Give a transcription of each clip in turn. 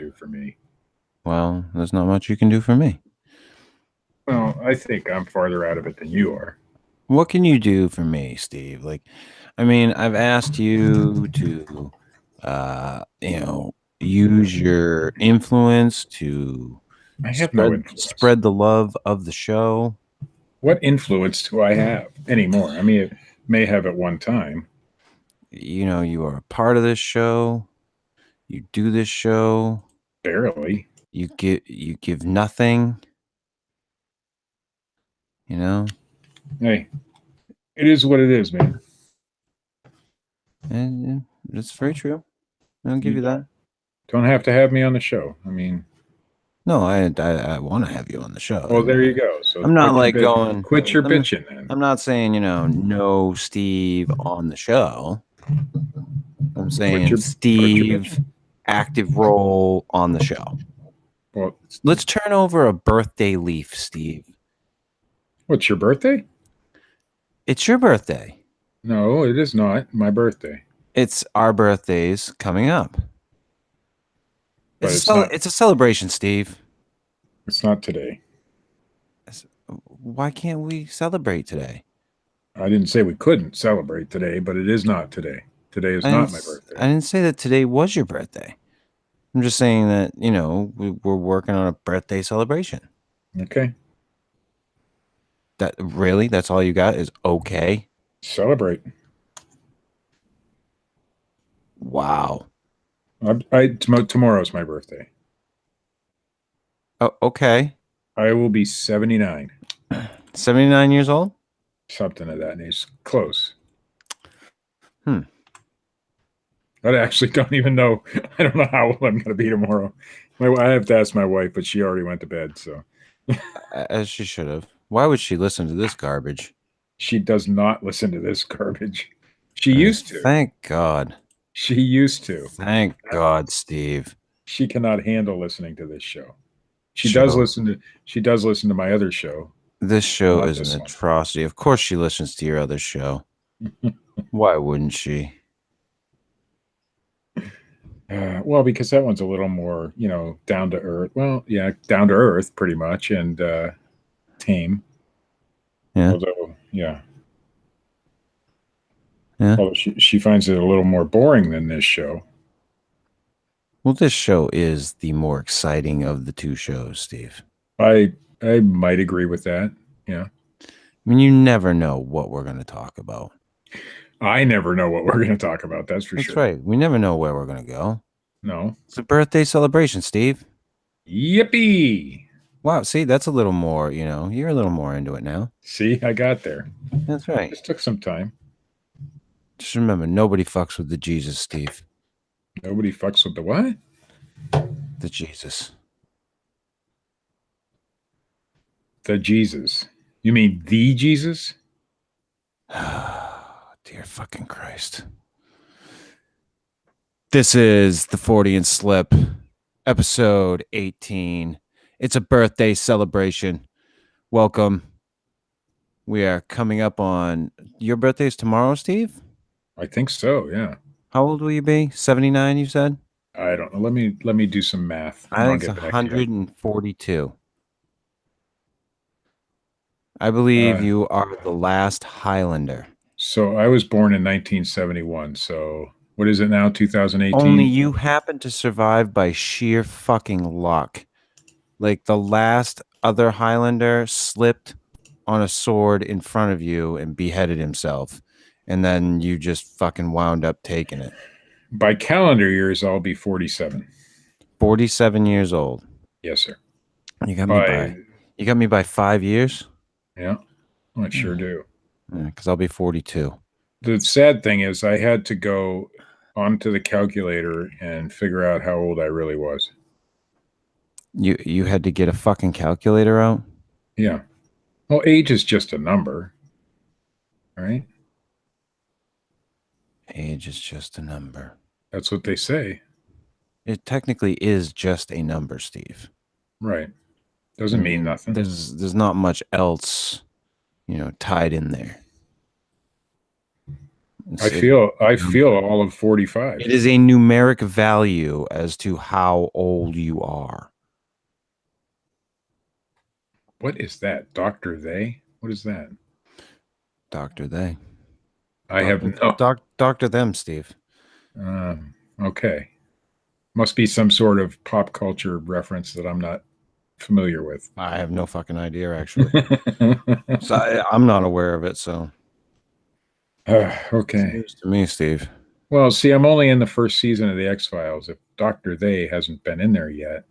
do for me. Well, there's not much you can do for me. Well, I think I'm farther out of it than you are. What can you do for me, Steve? Like, I mean, I've asked you to, you know, use your influence to I have no influence. spread the love of the show. What influence do I have anymore? I mean, it may have at one time. You know, you are a part of this show. You do this show. Barely. You give nothing. You know, Hey, it is what it is, man. and it's very true. I'll give You you that. don't have to have me on the show. I mean, No, I want to have you on the show. well, there you go. So I'm not like going. quit your I'm bitching then. I'm not saying no Steve on the show. I'm Quit saying your quit your Steve bitching. active role on the show. Well, Let's turn over a birthday leaf, Steve. what's your birthday? It's your birthday. No, it is not my birthday. It's our birthdays coming up. But it's not. It's a celebration, Steve. It's not today. Why can't we celebrate today? I didn't say we couldn't celebrate today, but it is not today. Today is not my I birthday. didn't say that today was your birthday. I'm just saying that, we're working on a birthday celebration. Okay. That's all you got is okay. Celebrate. Wow. Tomorrow's my birthday. Oh, okay. I will be 79. 79 years old? Something of that nature. Close. Hmm. I actually don't even know. I don't know how old I'm going to be tomorrow. I have to ask my wife, but she already went to bed. So As she should have. Why would she listen to this garbage? she does not listen to this garbage. She used to. Thank God. She used to. Thank God, Steve. She cannot handle listening to this show. She does Show. listen to. She does listen to my other show. This show Not is an this one. atrocity. Of course she listens to your other show. Why wouldn't she? Well, because that one's a little more, down to earth. Well, yeah, down to earth, pretty much, and tame. Yeah. Although, yeah. Yeah. Although she finds it a little more boring than this show. Well, this show is the more exciting of the two shows, Steve. I might agree with that. Yeah. I mean, you never know what we're going to talk about. I never know what we're going to talk about. That's for That's sure. right. We never know where we're going to go. No. It's a birthday celebration, Steve. Yippee! Wow. See, that's a little more, you're a little more into it now. See, I got there. That's right. This took some time. Just remember, nobody fucks with the Jesus, Steve. Nobody fucks with the what? The Jesus. The Jesus. You mean the Jesus? Dear fucking Christ. This is the Fortean Slip, episode 18. It's a birthday celebration. Welcome. We are coming up on your birthday's tomorrow, Steve? I think so, yeah. How old will you be? 79, you said? I don't know. Let me do some math. I think it's 142. I believe you are the last Highlander. So I was born in 1971. So what is it now? 2018. Only you happen to survive by sheer fucking luck. Like the last other Highlander slipped on a sword in front of you and beheaded himself. And then you just fucking wound up taking it. By calendar years, I'll be 47. 47 years old. Yes, sir. You got me by 5 years? Yeah, I sure do. Because I'll be 42. The sad thing is I had to go onto the calculator and figure out how old I really was. You had to get a fucking calculator out? Yeah. Well, age is just a number, right? Age is just a number. That's what they say. It technically is just a number, Steve. Right. Doesn't mean nothing. There's not much else, tied in there. I It, feel all of 45. it is a numeric value as to how old you are. What is that? Dr. They? What is that? Dr. They. I have no. Dr. Them, Steve. Okay. Must be some sort of pop culture reference that I'm not familiar with. I have no fucking idea, actually. So I'm not aware of it, so it's Okay. news to me, Steve. Well, see, I'm only in the first season of the X-Files. If Dr. They hasn't been in there yet,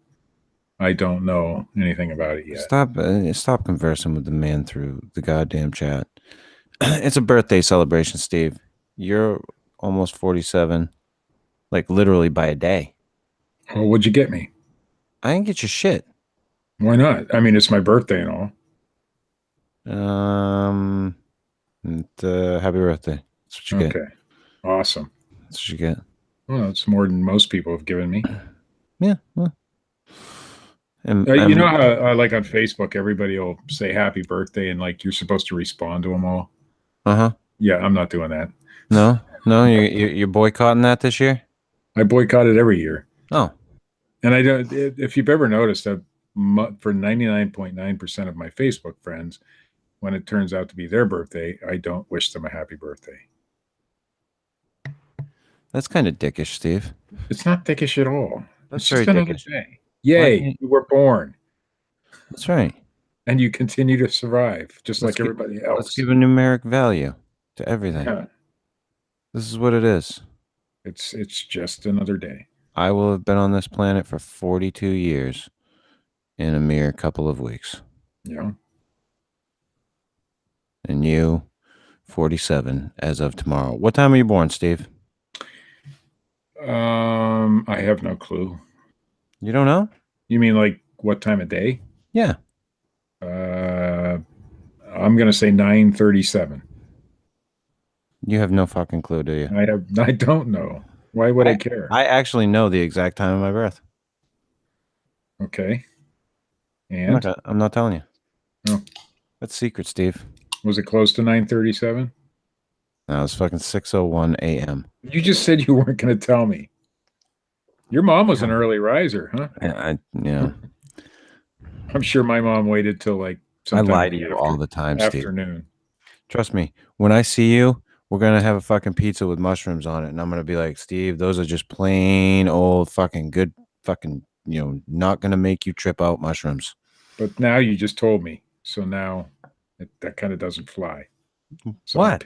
I don't know anything about it yet. Stop conversing with the man through the goddamn chat. It's a birthday celebration, Steve. You're almost 47, like literally by a day. Well, what'd you get me? I didn't get your shit. Why not? I mean, it's my birthday and all. Happy birthday. That's what you get. Okay. Awesome. That's what you get. Well, it's more than most people have given me. Yeah. Well, You know how like on Facebook, everybody will say happy birthday and like you're supposed to respond to them all. uh-huh. Yeah, I'm not doing that. No, you're boycotting that this year? I boycott it every year. Oh. And I don't, if you've ever noticed that for 99.9% of my Facebook friends, when it turns out to be their birthday, I don't wish them a happy birthday. That's kind of dickish, Steve. It's not dickish at all. That's It's very just another dickish. day. Yay, you were born. That's right. And you continue to survive just like everybody else. Let's give a numeric value to everything. Yeah. This is what it is. It's just another day. I will have been on this planet for 42 years in a mere couple of weeks. Yeah. And you, 47 as of tomorrow. What time are you born, Steve? I have no clue. You don't know? You mean like what time of day? Yeah. I'm gonna say 9:37. You have no fucking clue, do you? I don't know. Why would I care? I actually know the exact time of my birth. Okay. And I'm not telling you. Oh. That's secret, Steve. Was it close to 9:37? No, it's fucking 6:01 a.m. You just said you weren't going to tell me. Your mom was an early riser, huh? Yeah. I'm sure my mom waited till like sometime I lie to you all the time, afternoon. Steve. Trust me. When I see you, we're gonna have a fucking pizza with mushrooms on it, and I'm gonna be like, Steve, those are just plain old fucking good fucking, not gonna make you trip out mushrooms. But now you just told me, so now that kind of doesn't fly. So what?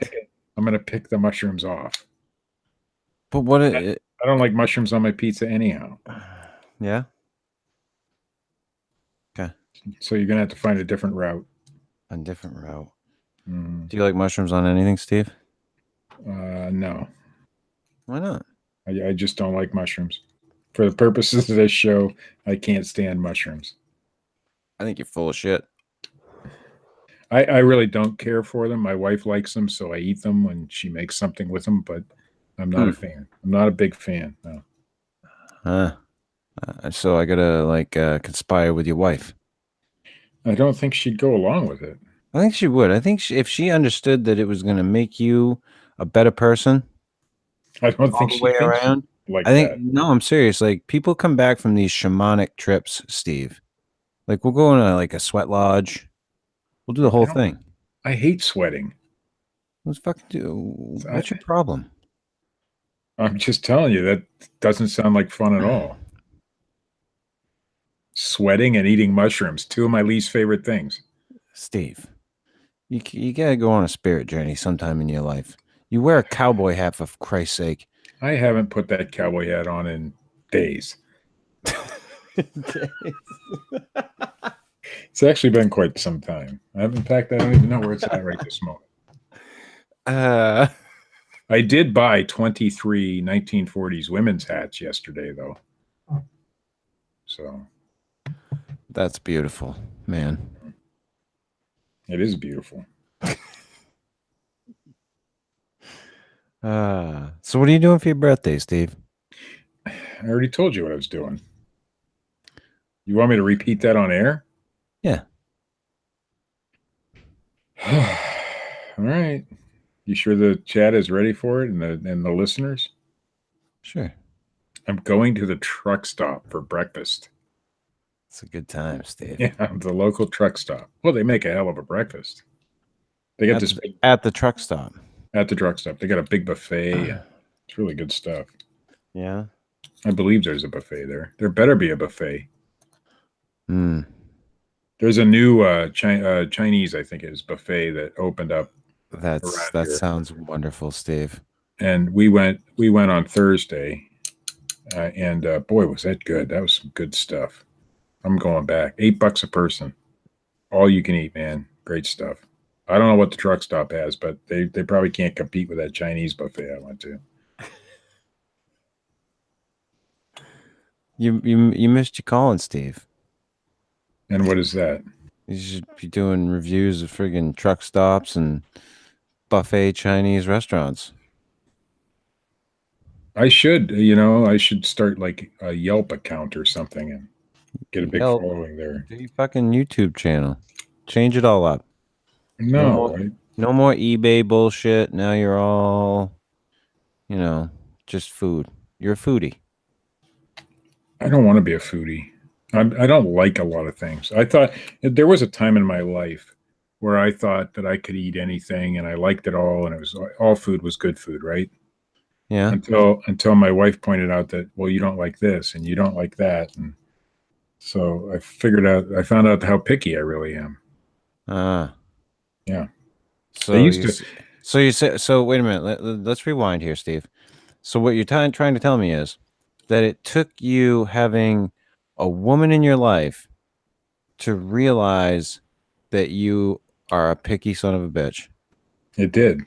I'm gonna pick the mushrooms off. But what? I don't like mushrooms on my pizza anyhow. Yeah. Okay. So you're gonna have to find a different route. A different route. Mm. Do you like mushrooms on anything, Steve? No. Why not? I just don't like mushrooms. For the purposes of this show, I can't stand mushrooms. I think you're full of shit. I really don't care for them. My wife likes them, so I eat them when she makes something with them, but I'm not a fan. I'm not a big fan, no. So I gotta conspire with your wife. I don't think she'd go along with it. I think she would. I think if she understood that it was going to make you a better person, I don't think she thinks around. Like I think that. No, I'm serious. Like people come back from these shamanic trips, Steve. Like we'll go in a sweat lodge. We'll do the whole thing. I hate sweating. What's your problem? I'm just telling you, that doesn't sound like fun at all. Sweating and eating mushrooms, two of my least favorite things. Steve, you gotta go on a spirit journey sometime in your life. You wear a cowboy hat, for Christ's sake. I haven't put that cowboy hat on in days. It's actually been quite some time. In fact, I don't even know where it's at right this moment. I did buy 23 1940s women's hats yesterday, though. So that's beautiful, man. It is beautiful. So what are you doing for your birthday, Steve? I already told you what I was doing. You want me to repeat that on air? Yeah. All right. You sure the chat is ready for it and the listeners? Sure. I'm going to the truck stop for breakfast. It's a good time, Steve. Yeah, the local truck stop. Well, they make a hell of a breakfast. They got this At the truck stop. at the truck stop. They got a big buffet. It's really good stuff. Yeah. I believe there's a buffet there. There better be a buffet. Hmm. There's a new Chinese, I think it is, buffet that opened up That here. sounds wonderful, Steve. And we went on Thursday, and boy, was that good. That was some good stuff. I'm going back. $8 a person, all you can eat, man. Great stuff. I don't know what the truck stop has, but they probably can't compete with that Chinese buffet I went to. You missed your calling, Steve. And what is that? You should be doing reviews of friggin' truck stops and buffet Chinese restaurants. I should start like a Yelp account or something and get a big following there. Do your fucking YouTube channel. Change it all up. No more eBay bullshit. Now you're all, just food. You're a foodie. I don't want to be a foodie. I don't like a lot of things. I thought there was a time in my life where I thought that I could eat anything and I liked it all, and it was all food was good food, right? Yeah. Until my wife pointed out that, well, you don't like this and you don't like that, and so I found out how picky I really am. Yeah. So you say, so wait a minute. Let's rewind here, Steve. So what you're trying to tell me is that it took you having a woman in your life to realize that you are a picky son of a bitch. It did.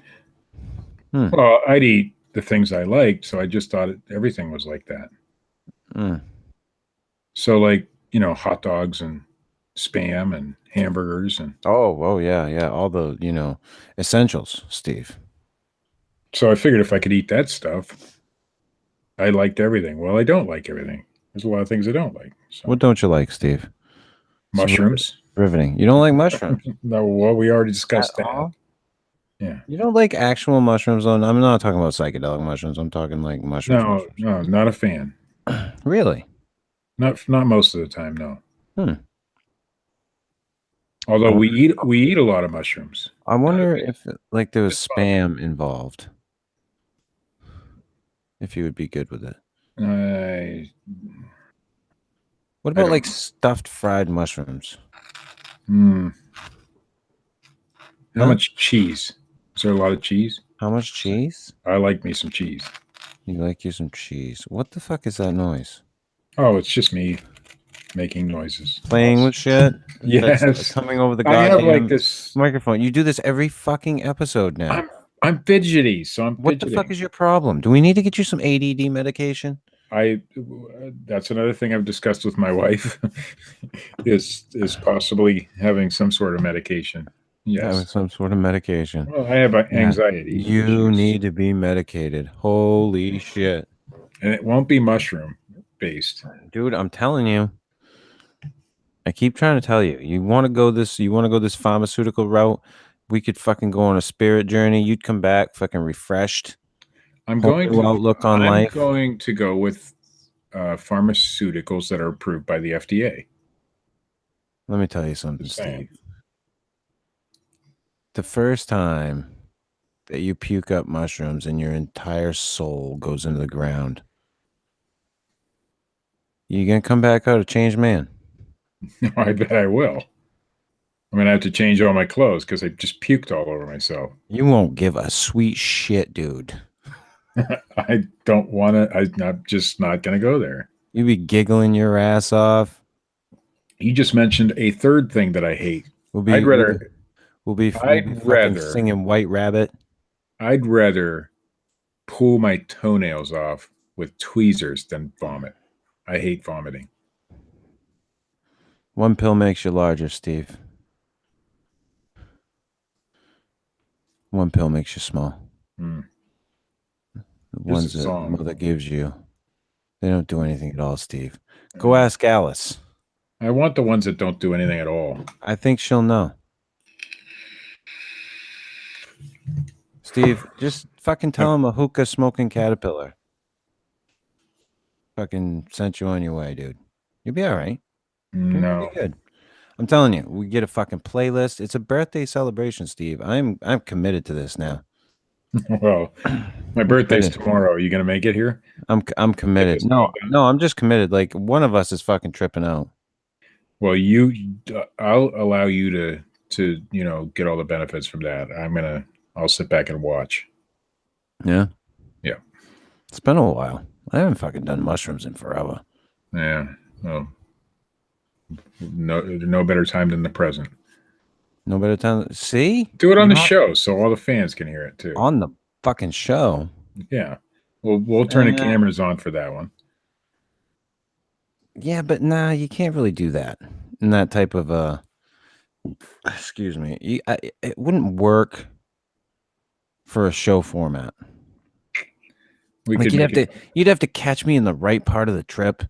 Well, I'd eat the things I liked, so I just thought everything was like that. So, like, hot dogs and Spam and hamburgers and oh yeah, all the essentials, Steve. So I figured if I could eat that stuff, I liked everything. Well, I don't like everything. There's a lot of things I don't like. So. What don't you like, Steve? Mushrooms. Riveting. You don't like mushrooms? No, well, we already discussed that. All? Yeah. You don't like actual mushrooms? I'm not talking about psychedelic mushrooms. I'm talking like mushrooms. No, not a fan. Really? Not most of the time, no. Hmm. Although we eat a lot of mushrooms. I wonder if like there was Spam involved. If you would be good with it. What about like stuffed fried mushrooms? How much cheese? Is there a lot of cheese? How much cheese? I like me some cheese. You like you some cheese. What the fuck is that noise? Oh, it's just me making noises. Playing with shit? Yes. That's coming over the goddamn like this microphone. You do this every fucking episode now. I'm fidgety, so I'm What fidgeting. the fuck is your problem? Do we need to get you some ADD medication? That's another thing I've discussed with my wife is possibly having some sort of medication. Yes. Having some sort of medication. Well, I have anxiety. You need to be medicated. Holy shit. And it won't be mushroom based. Dude, I'm telling you. I keep trying to tell you. You want to go this pharmaceutical route? We could fucking go on a spirit journey. You'd come back fucking refreshed. I'm going to outlook on life. I'm going to go with pharmaceuticals that are approved by the FDA. Let me tell you something, Steve. The first time that you puke up mushrooms and your entire soul goes into the ground, you gonna come back out a changed man. I bet I will. I'm gonna have to change all my clothes because I just puked all over myself. You won't give a sweet shit, dude. I don't want to. I'm just not gonna go there. You be giggling your ass off. You just mentioned a third thing that I hate. We'll be singing White Rabbit. I'd rather pull my toenails off with tweezers than vomit. I hate vomiting. One pill makes you larger, Steve. One pill makes you small. The ones that mother gives you, they don't do anything at all, Steve. Go ask Alice. I want the ones that don't do anything at all. I think she'll know. Steve, just fucking tell him a hookah smoking caterpillar fucking sent you on your way, dude. You'll be all right. You're gonna be No. good. I'm telling you, we get a fucking playlist. It's a birthday celebration, Steve. I'm committed to this now. Well, my I'm birthday's committed. tomorrow. Are you gonna make it here? I'm Get committed. this all No, done. no, I'm just committed. Like one of us is fucking tripping out. Well, I'll allow you to get all the benefits from that. I'll sit back and watch. Yeah. Yeah. It's been a while. I haven't fucking done mushrooms in forever. Yeah. Well, no better time than the present. No better time. See? Do it on the Not show so all the fans can hear it too. on the fucking show. Yeah. We'll turn the cameras on for that one. Yeah, but nah, you can't really do that in that type of excuse me. It wouldn't work for a show format. We Like could make it. you'd have to catch me in the right part of the trip.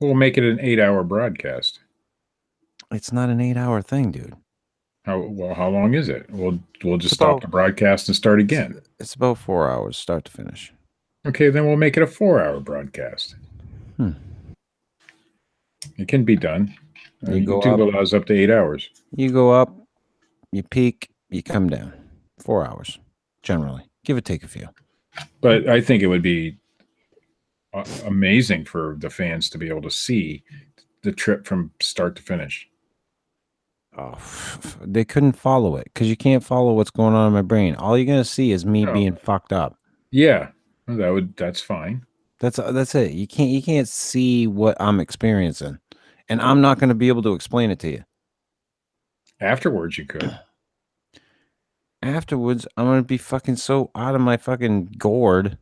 We'll make it an 8-hour broadcast. It's not an 8-hour thing, dude. How long is it? We'll just It's stop about the broadcast and start again. it's about 4 hours, start to finish. Okay, then we'll make it a 4-hour broadcast. It can be done. You go YouTube up, allows up to 8 hours. you go up, you peak, you come down. 4 hours, generally. Give or take a few. But I think it would be amazing for the fans to be able to see the trip from start to finish. Oh, they couldn't follow it because you can't follow what's going on in my brain. All you're gonna see is me No. being fucked up. Yeah, that's fine. That's it. You can't see what I'm experiencing, and I'm not gonna be able to explain it to you. Afterwards, you could. Afterwards, I'm gonna be fucking so out of my fucking gourd.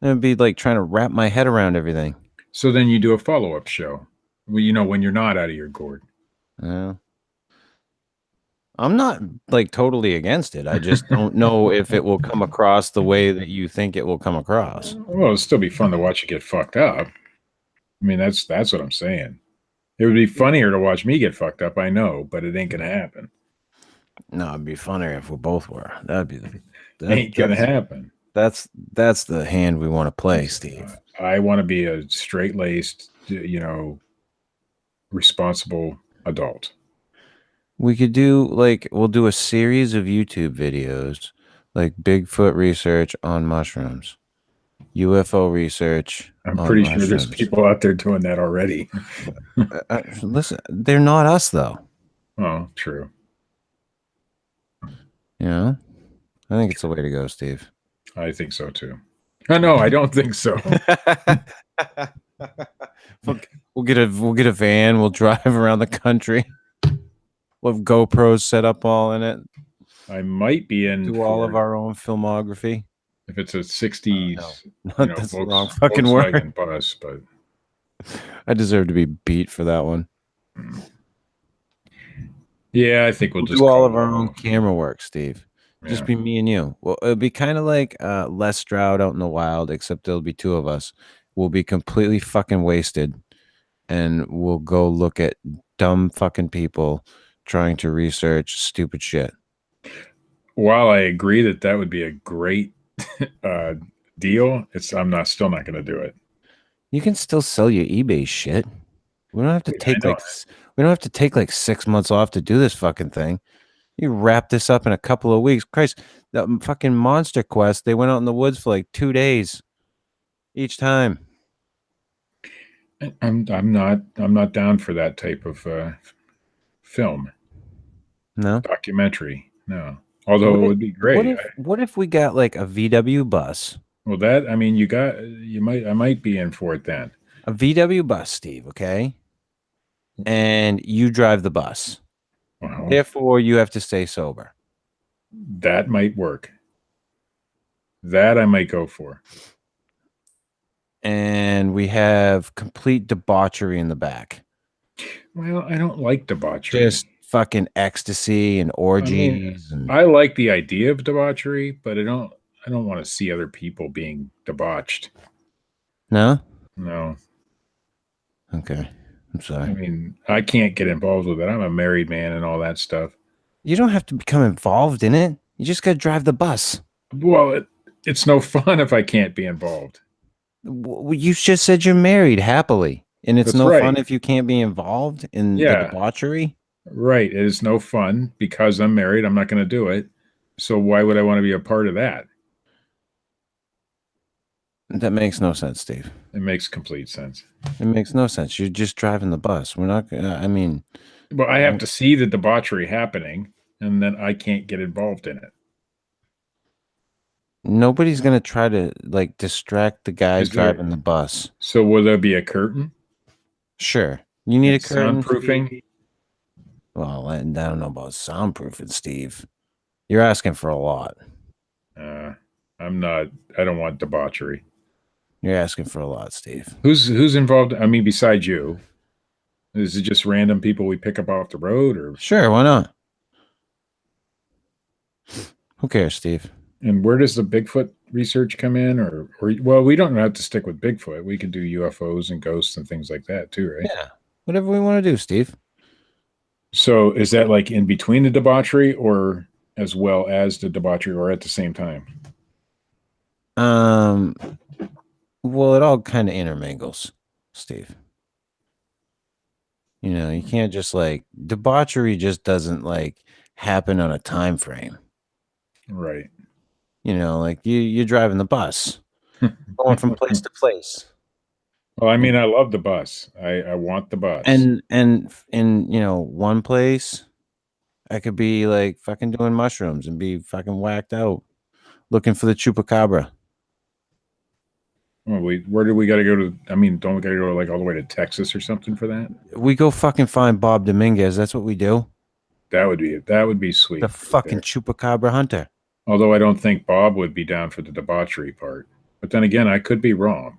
I'm gonna be like trying to wrap my head around everything. So then you do a follow-up show. Well, when you're not out of your gourd. I'm not like totally against it. I just don't know if it will come across the way that you think it will come across. Well, it'll still be fun to watch you get fucked up. I mean, that's what I'm saying. It would be funnier to watch me get fucked up, I know, but it ain't gonna happen. No, it'd be funnier if we both were. That'd be Ain't gonna happen. That's the hand we want to play, Steve. I want to be a straight-laced, responsible adult. We could we'll do a series of YouTube videos, like Bigfoot research on mushrooms, UFO research. I'm pretty sure there's people out there doing that already. Listen, they're not us though. Oh, true. You know, I think it's the way to go, Steve. I think so too. No, I don't think so. We'll get a van. We'll drive around the country. We'll have GoPros set up all in it. I might be in Do all of our own filmography. If it's a 60s, That's the wrong fucking word. Bus, but I deserve to be beat for that one. Yeah, I think we'll just do all of our own camera work, Steve. Just Yeah. be me and you. Well, it'll be kind of like Les Stroud out in the wild, except there'll be two of us. We'll be completely fucking wasted, and we'll go look at dumb fucking people trying to research stupid shit. While I agree that would be a great deal, I'm still not going to do it. You can still sell your eBay shit. We don't have to take like 6 months off to do this fucking thing. You wrap this up in a couple of weeks. Christ, that fucking Monster Quest, they went out in the woods for like 2 days each time. I'm not down for that type of film. No documentary. No, although it would be great. What if we got like a VW bus? Well, I might be in for it then. A VW bus, Steve. Okay, and you drive the bus. Therefore, you have to stay sober. That might work. That I might go for. And we have complete debauchery in the back. Well, I don't like debauchery. Just fucking ecstasy and orgies. I like the idea of debauchery, but I don't want to see other people being debauched. No? No. Okay. I'm sorry. I mean, I can't get involved with it. I'm a married man and all that stuff. You don't have to become involved in it. You just got to drive the bus. Well, it's no fun if I can't be involved. You just said you're married happily, and it's That's no fun right. if you can't be involved in the Yeah, debauchery. right. It is no fun because I'm married. I'm not going to do it. So why would I want to be a part of that? That makes no sense, Steve. It makes complete sense. It makes no sense. You're just driving the bus. We're not. I mean, Well, I have to see the debauchery happening, and then I can't get involved in it. nobody's gonna try to like distract the guys Is there? driving the bus. So will there be a curtain Sure, you need and a curtain. soundproofing? Well, I don't know about soundproofing, Steve. You're asking for a lot. Uh, I'm not. I don't want debauchery. You're asking for a lot, Steve. Who's involved? I mean, besides you, is it just random people we pick up off the road, or? Sure, why not? Who cares, Steve? And where does the Bigfoot research come in, or well, we don't have to stick with Bigfoot. We can do UFOs and ghosts and things like that too, right? Yeah, whatever we want to do, Steve. So is that like in between the debauchery, or as well as the debauchery, or at the same time? Um, well, it all kind of intermingles, Steve. You know, you can't just like debauchery just doesn't like happen on a time frame. Right. You know, like you're driving the bus, going from place to place. Well, I mean, I love the bus. I want the bus. And in one place, I could be like fucking doing mushrooms and be fucking whacked out, looking for the chupacabra. Well, where do we got to go to? I mean, don't we got to go like all the way to Texas or something for that? We go fucking find Bob Dominguez. That's what we do. That would be sweet. The right fucking there. chupacabra hunter. Although I don't think Bob would be down for the debauchery part. But then again, I could be wrong.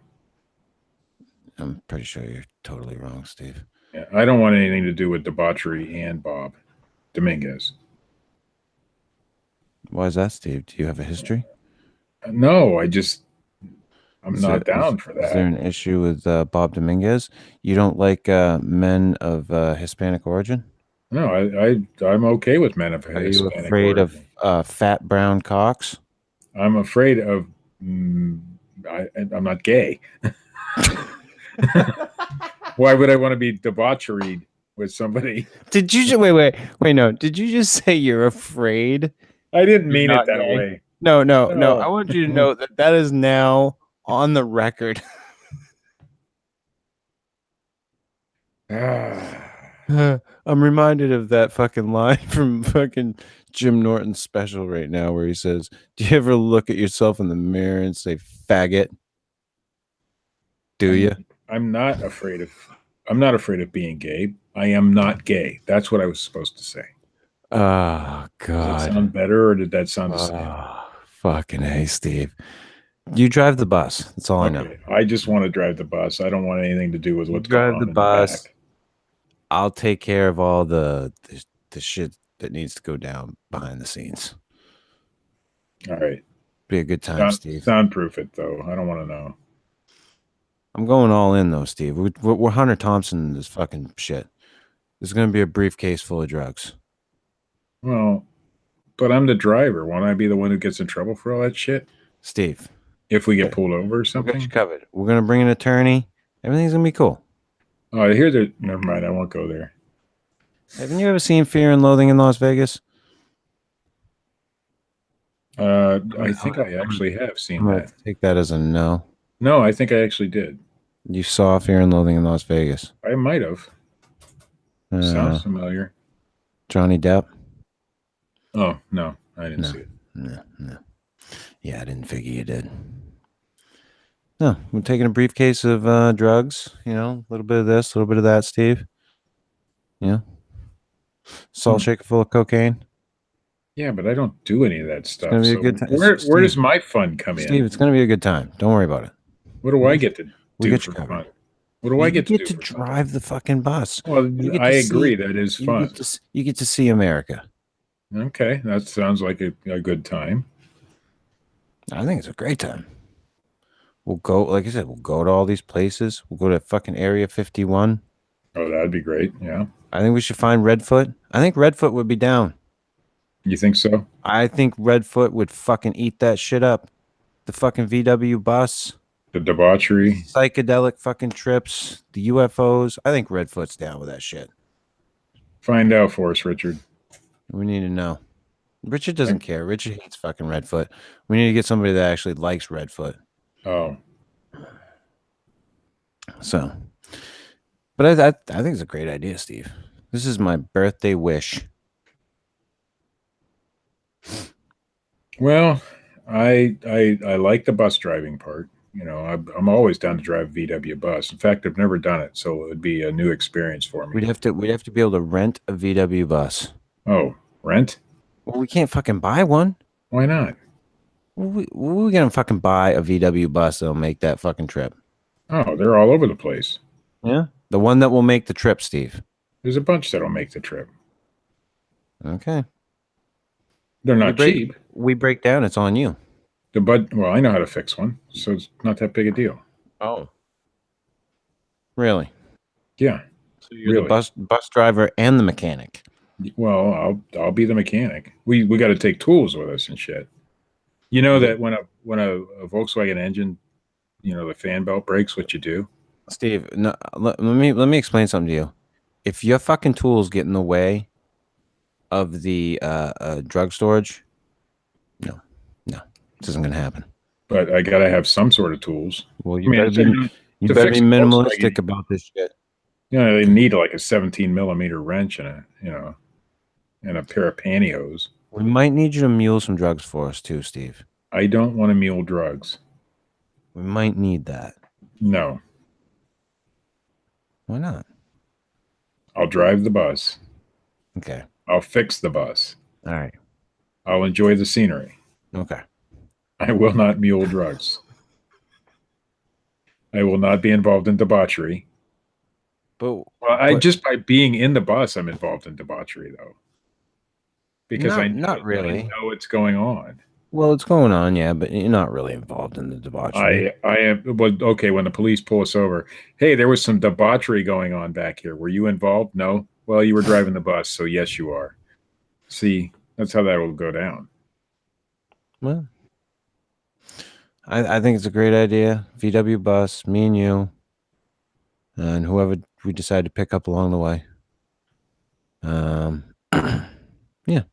I'm pretty sure you're totally wrong, Steve. Yeah, I don't want anything to do with debauchery and Bob Dominguez. Why is that, Steve? Do you have a history? No, I'm not down for Is there that. an issue with Bob Dominguez? You don't like men of Hispanic origin? No, I'm okay with men of Are you Hispanic afraid origin. of fat brown cocks? I'm afraid of. I'm not gay. Why would I want to be debauchered with somebody? Did you just wait? No, did you just say you're afraid? I didn't You're mean it not that gay? way. No. No. I want you to know that is now on the record. I'm reminded of that fucking line from fucking Jim Norton's special right now where he says, "Do you ever look at yourself in the mirror and say faggot? Do you?" I'm not afraid of being gay. I am not gay. That's what I was supposed to say. Oh Does God. that sound better, or did that sound the same? Fucking hey, Steve. You drive the bus. That's all I know. Okay, I just want to drive the bus. I don't want anything to do with what's drive going on the in bus. the back. I'll take care of all the shit that needs to go down behind the scenes. All right. Be a good time, Steve. Soundproof it though. I don't want to know. I'm going all in though, Steve. We're Hunter Thompson in this fucking shit. There's gonna be a briefcase full of drugs. Well, but I'm the driver. Won't I be the one who gets in trouble for all that shit? Steve, If we get pulled over or we got something? you covered. We're gonna bring an attorney. Everything's gonna be cool. Oh, I hear that. Never mind. I won't go there. Haven't you ever seen Fear and Loathing in Las Vegas? I think I actually have seen I'm gonna that. take that as a no. No, I think I actually did. You saw Fear and Loathing in Las Vegas. I might have. Sounds familiar. Johnny Depp? Oh, no, I didn't No. see it. No. Yeah, I didn't figure you did. No, we're taking a briefcase of drugs, a little bit of this, a little bit of that, Steve. Salt shaker full of cocaine. Yeah, but I don't do any of that stuff. gonna be a good time. Where Steve, does my fun come Steve, in? it's going to be a good time. Don't worry about it. What do I get to We do get you for covered. fun? What do I You get to do? to for fun? drive the fucking bus. Well, You get I to agree see- that is You fun. get to see America. Okay, that sounds like a good time. I think it's a great time. We'll go, like I said, we'll go to all these places. We'll go to fucking Area 51. Oh, that'd be great. Yeah. I think we should find Redfoot. I think Redfoot would be down. You think so? I think Redfoot would fucking eat that shit up. The fucking VW bus, The the debauchery. psychedelic fucking trips, the UFOs. I think Redfoot's down with that shit. Find out for us, Richard. We need to know. Richard doesn't care. Richard hates fucking Redfoot. We need to get somebody that actually likes Redfoot. Oh, So, but I think it's a great idea, Steve. This is my birthday wish. well, I like the bus driving part. You know, I'm always down to drive a VW bus. In fact, I've never done it, so it would be a new experience for me. We'd have to be able to rent a VW bus. Oh, rent? Well, we can't fucking buy one. Why not? We gonna fucking buy a VW bus that'll make that fucking trip. Oh, they're all over the place. Yeah, the one that will make the trip, Steve. There's a bunch that'll make the trip. Okay. They're not cheap. We break down. It's on you. Well, I know how to fix one, so it's not that big a deal. Oh, really? Yeah. So you're the bus driver and the mechanic. Well, I'll be the mechanic. We got to take tools with us and shit. You know that when a Volkswagen engine, you know, the fan belt breaks, what you do? Steve, no, let me explain something to you. If your fucking tools get in the way of the drug storage, no, this isn't gonna happen. But I gotta have some sort of tools. Well, you better be minimalistic about this shit. You know, they need like a 17mm wrench and a pair of pantyhose. We might need you to mule some drugs for us too, Steve. I don't want to mule drugs. We might need that. No. Why not? I'll drive the bus. Okay. I'll fix the bus. All right. I'll enjoy the scenery. Okay. I will not mule drugs. I will not be involved in debauchery. Just by being in the bus, I'm involved in debauchery, though. Because not really. I know what's going on. Well, it's going on, yeah, but you're not really involved in the debauchery. I am. Well, okay, when the police pull us over, hey, there was some debauchery going on back here. Were you involved? No. Well, you were driving the bus, so yes, you are. See, that's how that will go down. Well, I think it's a great idea. VW bus, me and you, and whoever we decide to pick up along the way. Yeah.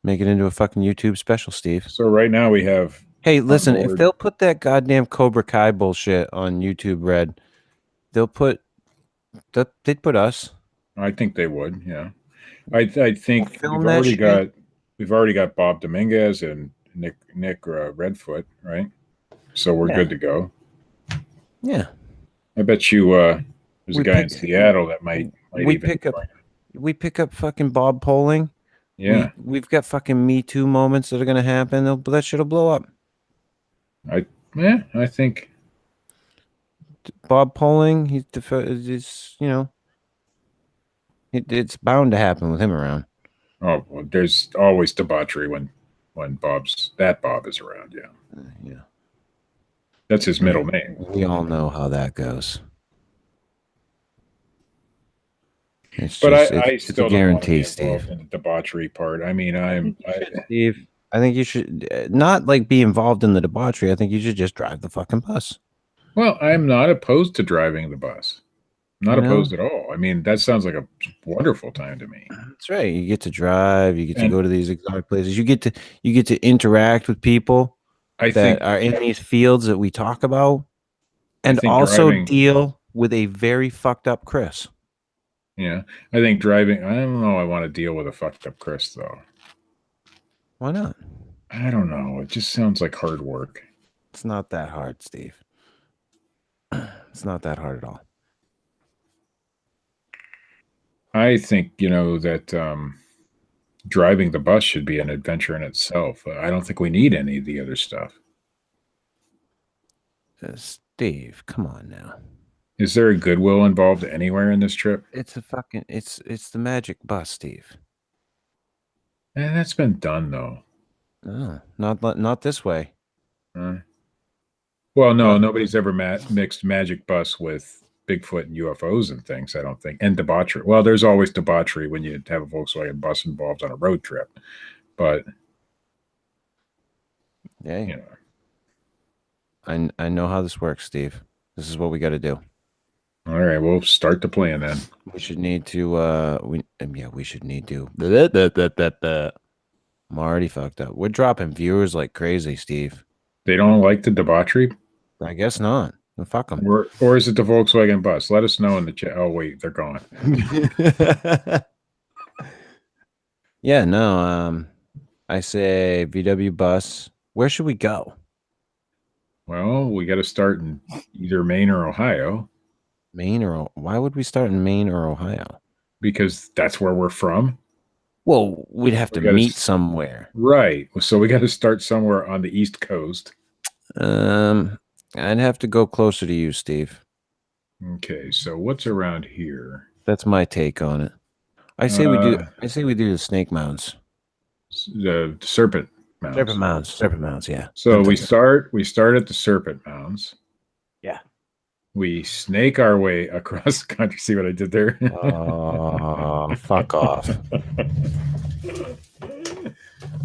Make it into a fucking YouTube special, Steve. So right now we have. Hey, listen, if they'll put that goddamn Cobra Kai bullshit on YouTube Red, they'd put us. I think they would, yeah. I think we've already got Bob Dominguez and Nick Redfoot, right? So we're good to go. Yeah. I bet you there's a guy in Seattle that might we pick up fucking Bob Poling. Yeah. We've got fucking Me Too moments that are going to happen. That shit'll blow up. I think Bob Poling, he's you know, it's bound to happen with him around. Oh, well, there's always debauchery when Bob is around. Yeah. Yeah. That's his middle name. We all know how that goes. I still don't want to be involved in the debauchery part. I mean, Steve, I think you should not like be involved in the debauchery. I think you should just drive the fucking bus. Well, I'm not opposed to driving the bus. Not opposed at all. I mean, that sounds like a wonderful time to me. That's right. You get to drive. You get to go to these exotic places. You get to interact with people that are in these fields that we talk about, and also deal with a very fucked up Chris. Yeah, I think driving. I don't know. I want to deal with a fucked up Chris though. Why not? I don't know. It just sounds like hard work. It's not that hard, Steve. It's not that hard at all. I think that driving the bus should be an adventure in itself. I don't think we need any of the other stuff. Steve, come on now. Is there a Goodwill involved anywhere in this trip? It's the magic bus, Steve. And that's been done though. No, not this way. Well, no, nobody's ever mixed magic bus with Bigfoot and UFOs and things, I don't think. And debauchery. Well, there's always debauchery when you have a Volkswagen bus involved on a road trip. But, Yeah. you know. I know how this works, Steve. This is what we got to do. All right, we'll start the plan then. We should need to we should need to I'm already fucked up. We're dropping viewers like crazy, Steve. They don't like the debauchery? I guess not. Well, fuck them. Or is it the Volkswagen bus? Let us know in the chat. Oh, wait, they're gone. Yeah, no, I say VW bus. Where should we go? Well, we got to start in either Maine or Ohio. Maine or why would we start in Maine or Ohio? Because that's where we're from. Well, we'd have to meet somewhere. Right. So we got to start somewhere on the East Coast. I'd have to go closer to you, Steve. Okay, so what's around here? That's my take on it. I say we do the Snake Mounds. The Serpent Mounds. Serpent Mounds, yeah. So we start at the Serpent Mounds. Yeah. We snake our way across the country. See what I did there? Oh, fuck off.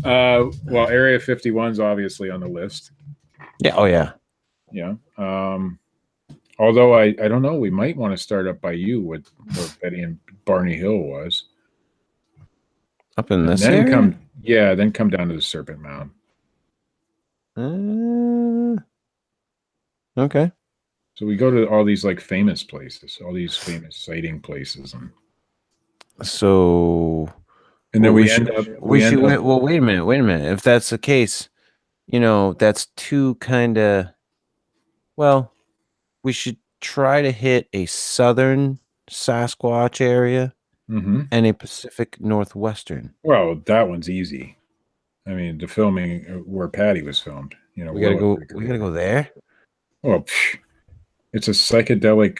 Well, Area 51's obviously on the list. Yeah. Oh, yeah. Yeah. Although I don't know, we might want to start up by you where Betty and Barney Hill was. Up in this area? Then come down to the Serpent Mound. Okay. So we go to all these like famous places, all these famous sighting places, and then we end up. Well, wait a minute. If that's the case, that's two kind of. Well, we should try to hit a southern Sasquatch area and a Pacific Northwestern. Well, that one's easy. I mean, the filming where Patty was filmed. We gotta go. We gotta go there. Well, it's a psychedelic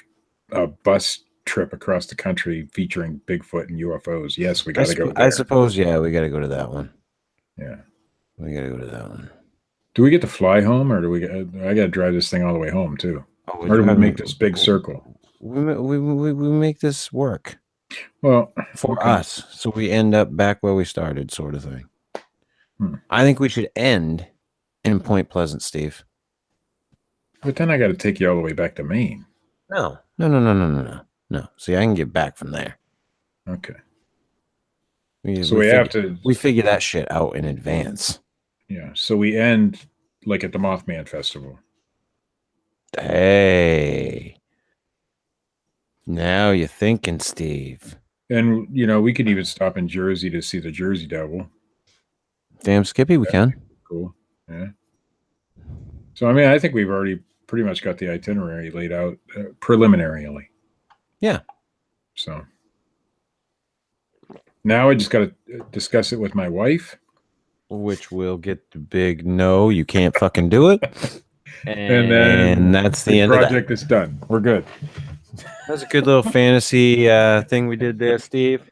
bus trip across the country featuring Bigfoot and UFOs. Yes, we got to go there. I suppose, yeah, we got to go to that one. Yeah. We got to go to that one. Do we get to fly home, or I got to drive this thing all the way home, too? Or do we make this big circle? We make this work. Well, for us. So we end up back where we started, sort of thing. I think we should end in Point Pleasant, Steve. But then I got to take you all the way back to Maine. No. See, I can get back from there. Okay. We figure that shit out in advance. Yeah. So we end like at the Mothman Festival. Hey. Now you're thinking, Steve. And, we could even stop in Jersey to see the Jersey Devil. Damn Skippy, we can. Cool. Yeah. So, I mean, I think we've already pretty much got the itinerary laid out preliminarily. Yeah. So now I just got to discuss it with my wife. Which will get the big no, you can't fucking do it. And then that's the end of that. The project is done. We're good. That's a good little fantasy thing we did there, Steve.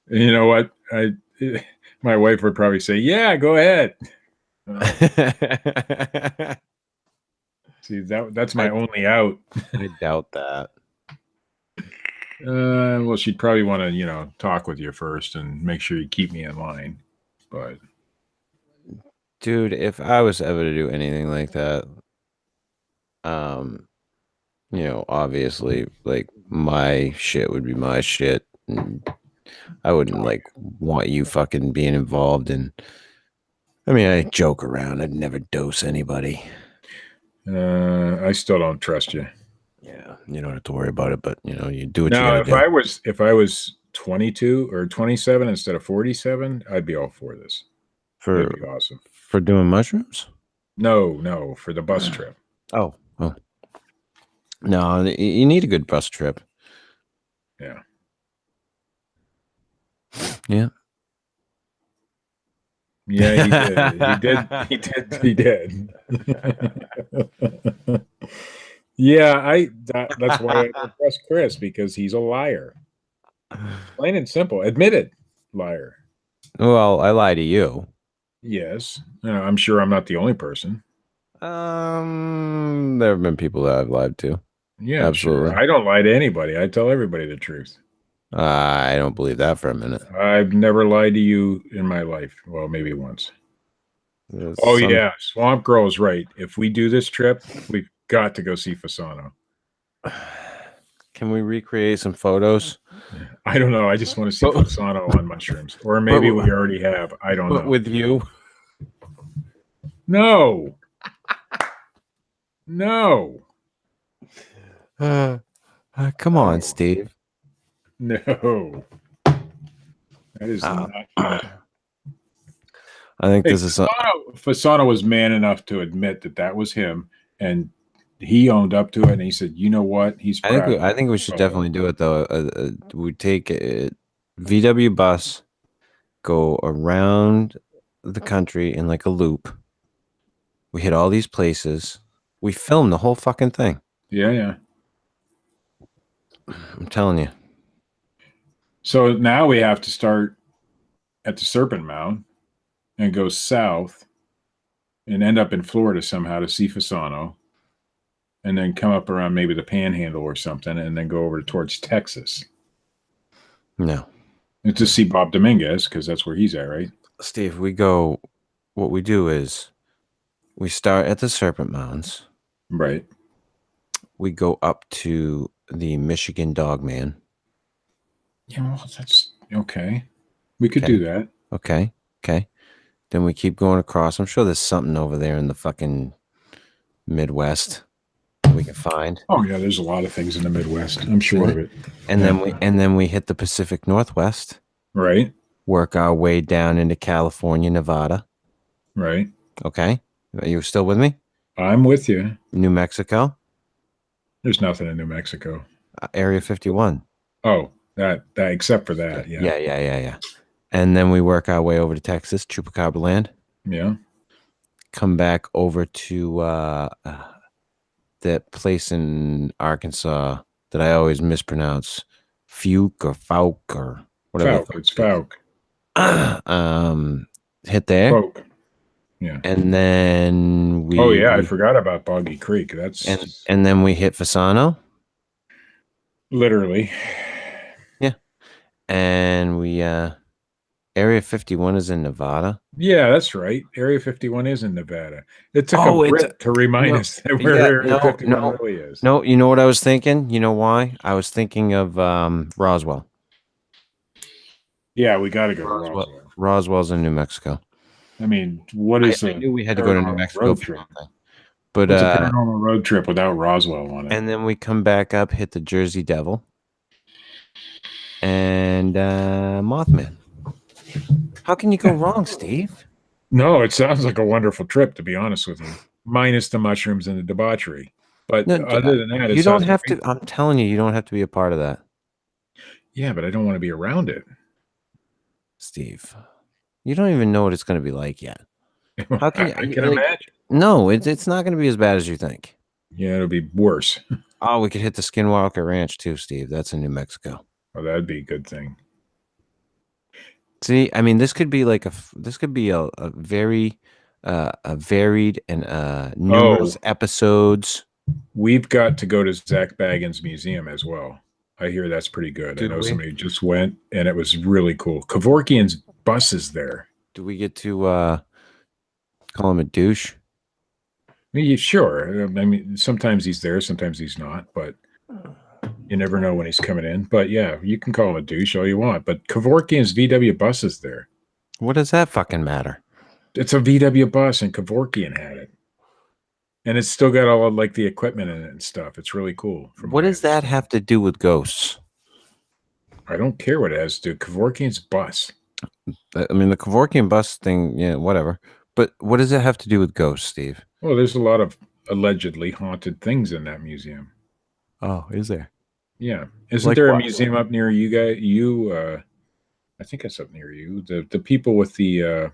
You know what? My wife would probably say, yeah, go ahead. See, that's my only out. I doubt that. Well, she'd probably want to, talk with you first and make sure you keep me in line. But, dude, if I was ever to do anything like that, obviously, like my shit would be my shit, and I wouldn't want you fucking being involved in. I mean, I joke around. I'd never dose anybody. I still don't trust you. Yeah, you don't have to worry about it, but you do what you gotta do. If I was 22 or 27 instead of 47, I'd be all for this. That'd be awesome. For doing mushrooms? No, for the bus trip. Oh. No, you need a good bus trip. Yeah. Yeah. Yeah, he did. Yeah, that's why I don't trust Chris, because he's a liar. Plain and simple. Admitted liar. Well, I lie to you. Yes. I'm sure I'm not the only person. There have been people that I've lied to. Yeah, Absolutely. sure. I don't lie to anybody. I tell everybody the truth. I don't believe that for a minute. I've never lied to you in my life. Well, maybe once. There's Oh some- yeah, Swamp Girl's right. If we do this trip, we've got to go see Fasano. Can we recreate some photos? I don't know. I just want to see But- Fasano on mushrooms, or maybe we already have. I don't But know. with you, No, no, come on, Oh. Steve. no. That is Uh, not. I think Hey, this is. Fasano was man enough to admit that that was him, and he owned up to it. And he said, "You know what? He's I think. proud." I think we should definitely do it though. We take a VW bus, go around the country in like a loop. We hit all these places. We film the whole fucking thing. Yeah, yeah. I'm telling you. So now we have to start at the Serpent Mound and go south and end up in Florida somehow to see Fasano, and then come up around maybe the Panhandle or something, and then go over towards Texas No, and to see Bob Dominguez because that's where he's at, right? Steve. We go. What we do is we start at the Serpent Mounds. Right. We go up to the Michigan Dogman. Yeah, well, that's okay. We could Okay. do that. Okay. Okay. Then we keep going across. I'm sure there's something over there in the fucking Midwest we can find. Oh yeah, there's a lot of things in the Midwest. I'm sure of it. And Yeah. then we hit the Pacific Northwest. Right. Work our way down into California, Nevada. Right. Okay. Are you still with me? I'm with you. New Mexico, There's nothing in New Mexico. Area 51. Oh, that except for that. Yeah. Yeah. And then we work our way over to Texas, Chupacabra Land. Yeah. Come back over to that place in Arkansas that I always mispronounce, Fuke or Fauk or whatever. Falk. It's Falk. Hit there, Folk. Yeah. and then we. Oh yeah, I forgot about Boggy Creek. That's and then we hit Fasano, literally. and we Area 51 is in Nevada. Yeah, that's right. Area 51 is in Nevada. It took Oh, a it's- Brit to remind no, us that where yeah, Area 51 no. really is. No, you know what I was thinking? You know why? I was thinking of Roswell. Yeah, we got to go to Roswell. Roswell's in New Mexico. I mean, what is I knew we had to go to New paranormal Mexico road for trip? something. But What's a paranormal road trip without Roswell on it? and then we come back up, hit the Jersey Devil and Mothman. How can you go wrong, Steve? No, it sounds like a wonderful trip, to be honest with you, minus the mushrooms and the debauchery. But No, other than that, you don't have to. I'm telling you, you don't have to be a part of that, Yeah, but I don't want to be around it. Steve. You don't even know what it's going to be like yet. How can I you? can imagine. No, it's not going to be as bad as you think. Yeah, it'll be worse. Oh, we could hit the Skinwalker Ranch too, Steve. That's in New Mexico. Oh, that'd be a good thing. See, I mean, this could be like a very a varied and numerous episodes. We've got to go to Zach Baggins Museum as well. I hear that's pretty good. Did I know we? somebody just went, and it was really cool. Kevorkian's bus is there. Do we get to call him a douche? Sure. I mean, sometimes he's there, sometimes he's not, but you never know when he's coming in. But yeah, you can call him a douche all you want. But Kevorkian's VW bus is there. What does that fucking matter? It's a VW bus, and Kevorkian had it. And it's still got all of, like the equipment in it and stuff. It's really cool. What does that have to do with ghosts? I don't care what it has to do. Kevorkian's bus. I mean, the Kevorkian bus thing, yeah, whatever. But what does it have to do with ghosts, Steve? Well, there's a lot of allegedly haunted things in that museum. Oh, is there? Yeah. Isn't Like there a what? museum up near you guys? I think it's up near you. The people with the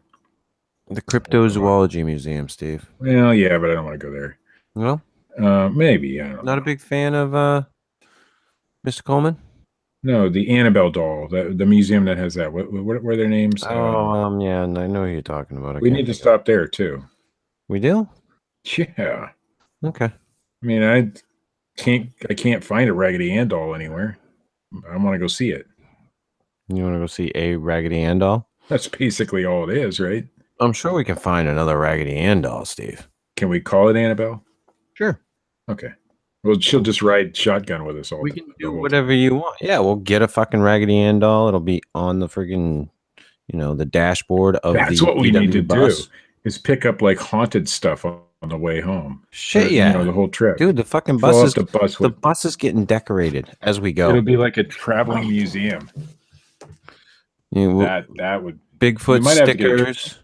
Cryptozoology Museum, Steve. well, yeah, but I don't want to go there. Well, Maybe. I don't not know. a big fan of Mr. Coleman. No, the Annabelle doll, the museum that has that. What are their names? Yeah, and I know who you're talking about. We need to stop there too. We do? Yeah. Okay. I mean, I can't find a Raggedy Ann doll anywhere. I want to go see it. You want to go see a Raggedy Ann doll? That's basically all it is, right? I'm sure we can find another Raggedy Ann doll, Steve. Can we call it Annabelle? Sure. Okay. Well, she'll just ride shotgun with us all. We can the do whole whatever time. you want. Yeah, we'll get a fucking Raggedy Ann doll. It'll be on the friggin', the dashboard of That's the what we need to VW bus. do. Is pick up like haunted stuff on the way home. Shit, Or, yeah. the whole trip. Dude, the fucking Fill bus up is the bus the with. bus is getting decorated as we go. It'll be like a traveling museum. That would. We Bigfoot might have to get stickers.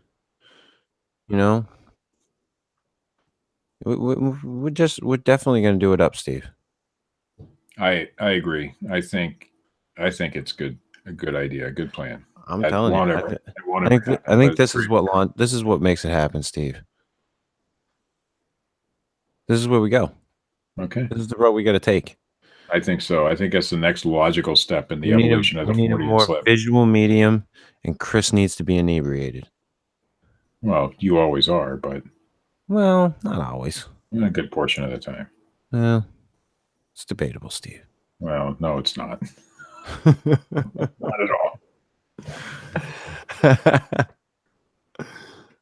We're definitely gonna do it up, Steve. I agree. I think it's good. A good idea. A good plan. I'm telling you. I I think this is what makes it happen, Steve. This is where we go. Okay. This is the road we got to take. I think so. I think that's the next logical step in the evolution of the We need a Fortean more slip. visual medium, and Chris needs to be inebriated. Well, you always are, but Well, not always. a good portion of the time. Well, it's debatable, Steve. Well, no, it's not. Not at all.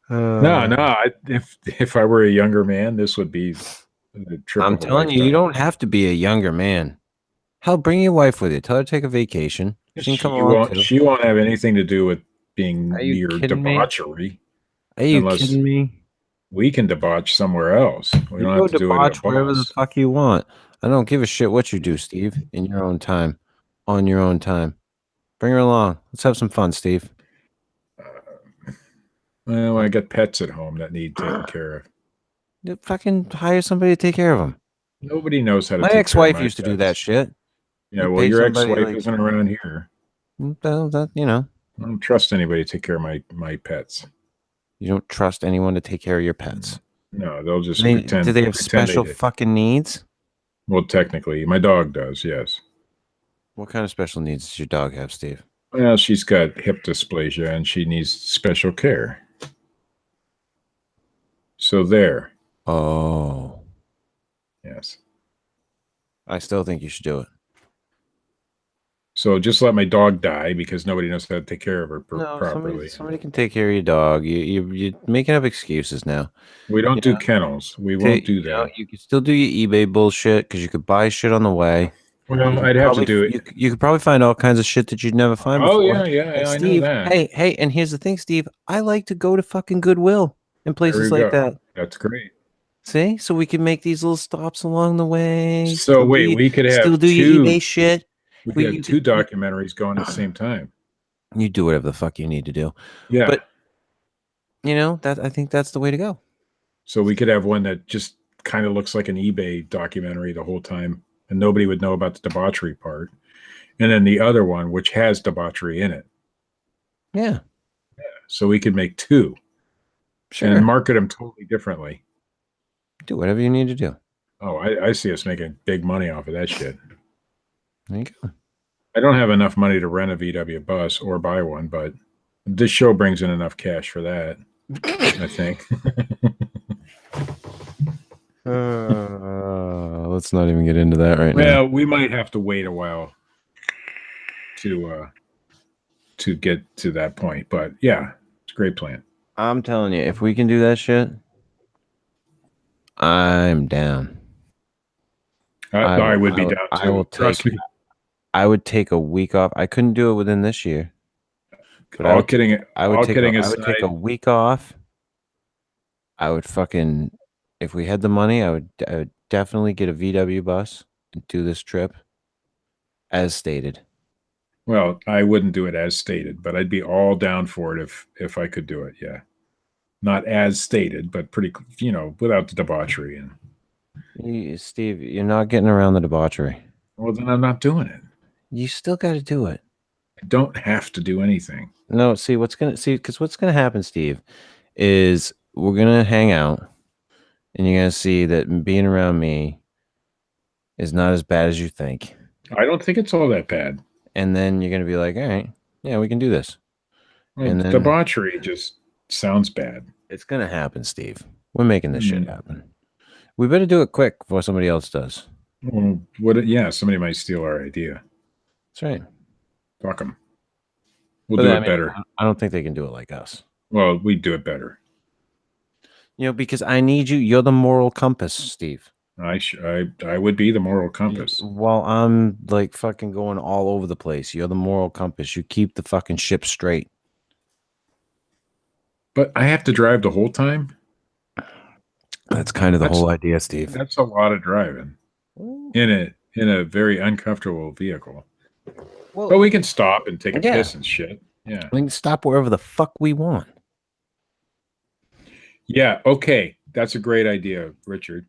No. If I were a younger man, this would be the trip. I'm telling you, you don't have to be a younger man. Hell, bring your wife with you. Tell her to take a vacation. She can come along too. She won't have anything to do with being Are you near kidding me? debauchery. Are you kidding me? We can debauch somewhere else. We don't have to do it at a wherever the bus. fuck you want. I don't give a shit what you do, Steve, in your own time, on your own time. Bring her along. Let's have some fun, Steve. Well, I got pets at home that need taken care of. You fucking hire somebody to take care of them. Nobody knows how to. My take ex-wife care of used to do that shit. Yeah, well, your ex-wife isn't around here. Well, I don't trust anybody to take care of my pets. You don't trust anyone to take care of your pets. No, they'll just pretend. Do they have special fucking needs? Well, technically, my dog does, yes. What kind of special needs does your dog have, Steve? Well, she's got hip dysplasia and she needs special care. So there. Oh. Yes. I still think you should do it. So just let my dog die because nobody knows how to take care of her properly. Somebody can take care of your dog. You're making up excuses now. We don't do kennels. We won't do that. You can still do your eBay bullshit because you could buy shit on the way. Well, I'd have to do it. You could probably find all kinds of shit that you'd never find before. Oh, yeah, I know that. Hey, and here's the thing, Steve. I like to go to fucking Goodwill and places like that. That's great. See? So we can make these little stops along the way. So wait, we could have still do your eBay shit. We could have two documentaries going at the same time. You do whatever the fuck you need to do. Yeah. But I think that's the way to go. So we could have one that just kind of looks like an eBay documentary the whole time, and nobody would know about the debauchery part. And then the other one, which has debauchery in it. Yeah. So we could make two. Sure. And market them totally differently. Do whatever you need to do. Oh, I see us making big money off of that shit. There you go. I don't have enough money to rent a VW bus or buy one, but this show brings in enough cash for that, I think. Let's not even get into that right now. Well, we might have to wait a while to get to that point, but yeah, it's a great plan. I'm telling you, if we can do that shit, I'm down. I would be down too. I would take a week off. I couldn't do it within this year. But I would take a week off. I would fucking, if we had the money, I would definitely get a VW bus and do this trip as stated. Well, I wouldn't do it as stated, but I'd be all down for it if I could do it. Yeah. Not as stated, but pretty, without the debauchery. Steve, you're not getting around the debauchery. Well, then I'm not doing it. You still got to do it. I don't have to do anything. No, because what's gonna happen, Steve, is we're gonna hang out, and you're gonna see that being around me is not as bad as you think. I don't think it's all that bad. And then you're gonna be like, all right, yeah, we can do this. Well, and then debauchery just sounds bad. It's gonna happen, Steve. We're making this shit happen. We better do it quick before somebody else does. Well, what? Yeah, somebody might steal our idea. That's right. Fuck them. We'll But do I it mean, better. I don't think they can do it like us. Well, we do it better. Because I need you. You're the moral compass, Steve. I would be the moral compass. While I'm like fucking going all over the place, you're the moral compass. You keep the fucking ship straight. But I have to drive the whole time. That's kind of the That's whole idea, Steve. that's a lot of driving in a very uncomfortable vehicle. But Well, we can stop and take a yeah, piss and shit. Yeah. we can stop wherever the fuck we want. Yeah. Okay. That's a great idea, Richard.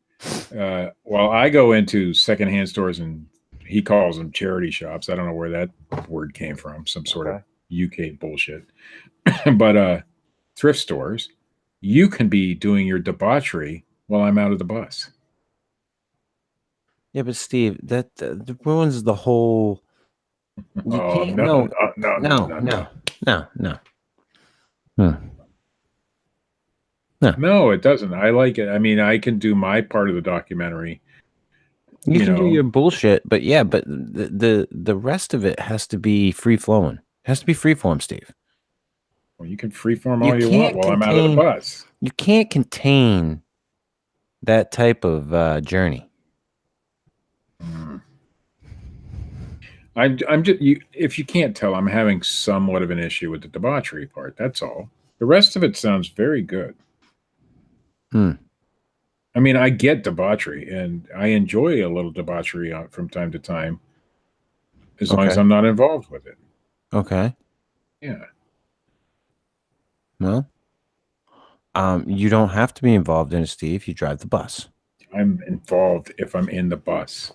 Well, I go into secondhand stores and he calls them charity shops. I don't know where that word came from, some sort of Okay. UK bullshit. But thrift stores, you can be doing your debauchery while I'm out of the bus. Yeah, but Steve, that ruins the whole. You Oh can't. no, No, no, no, no, no, no, no. no, no, no. Hmm. No. No, it doesn't. I like it. I mean, I can do my part of the documentary. You You can do know, your bullshit, but yeah, but the rest of it has to be free flowing. Has to be free form, Steve. well, you can freeform You all you want can't while I'm out of the contain. bus. You can't contain that type of journey. Mm. I'm just you. If you can't tell, I'm having somewhat of an issue with the debauchery part. That's all. The rest of it sounds very good. Hmm. I mean, I get debauchery, and I enjoy a little debauchery from time to time, as long as Okay. I'm not involved with it. Okay. Yeah, Well, you don't have to be involved in it, Steve. You drive the bus. I'm involved if I'm in the bus.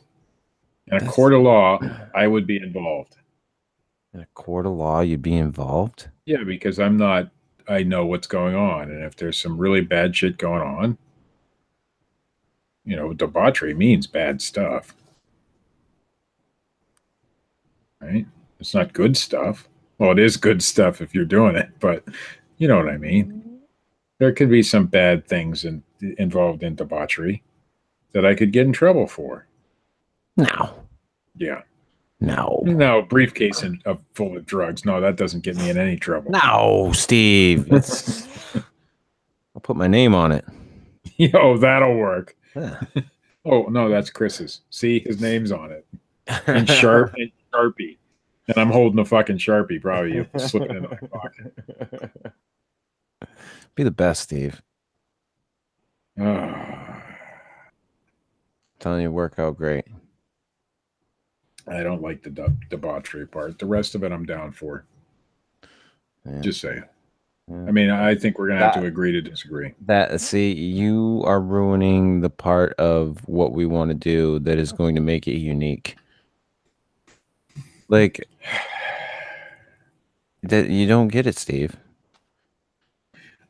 In a That's court of law, I would be involved. in a court of law. You'd be involved. Yeah, because I'm not. I know what's going on, and if there's some really bad shit going on, debauchery means bad stuff, right? It's not good stuff. Well, it is good stuff if you're doing it, but you know what I mean. There could be some bad things involved in debauchery that I could get in trouble for. No. Yeah. No. No, briefcase full of drugs. No, that doesn't get me in any trouble. No, Steve. I'll put my name on it. Yo, that'll work. Yeah. Oh no, that's Chris's. See, his name's on it in Sharpie, and I'm holding a fucking Sharpie. Probably you slip it into my pocket. Be the best, Steve. Ah, Telling you, work out great. I don't like the debauchery part. The rest of it, I'm down for. Yeah. Just saying. Yeah. I mean, I think we're gonna have to agree to disagree. See, you are ruining the part of what we want to do that is going to make it unique. Like that, you don't get it, Steve.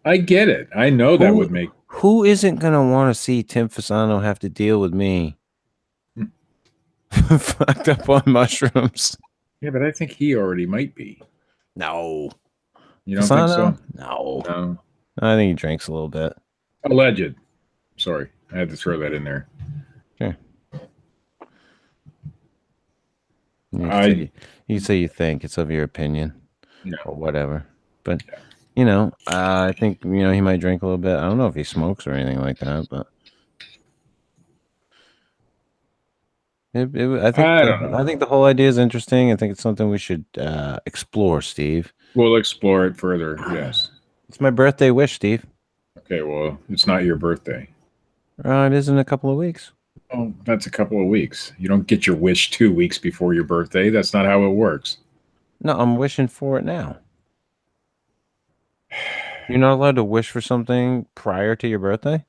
I get it. I know that would make. Who isn't gonna want to see Tim Fasano have to deal with me fucked up on mushrooms? Yeah, but I think he already might be. No. You don't think so? No. No. I think he drinks a little bit. Alleged. Sorry, I had to throw that in there. Sure. You can say you think it's of your opinion, or whatever. But I think he might drink a little bit. I don't know if he smokes or anything like that, but I think the whole idea is interesting. I think it's something we should explore, Steve. We'll explore it further. Yes. It's my birthday wish, Steve. Okay. Well, it's not your birthday. It is in a couple of weeks. Oh, that's a couple of weeks. You don't get your wish 2 weeks before your birthday. That's not how it works. No, I'm wishing for it now. You're not allowed to wish for something prior to your birthday?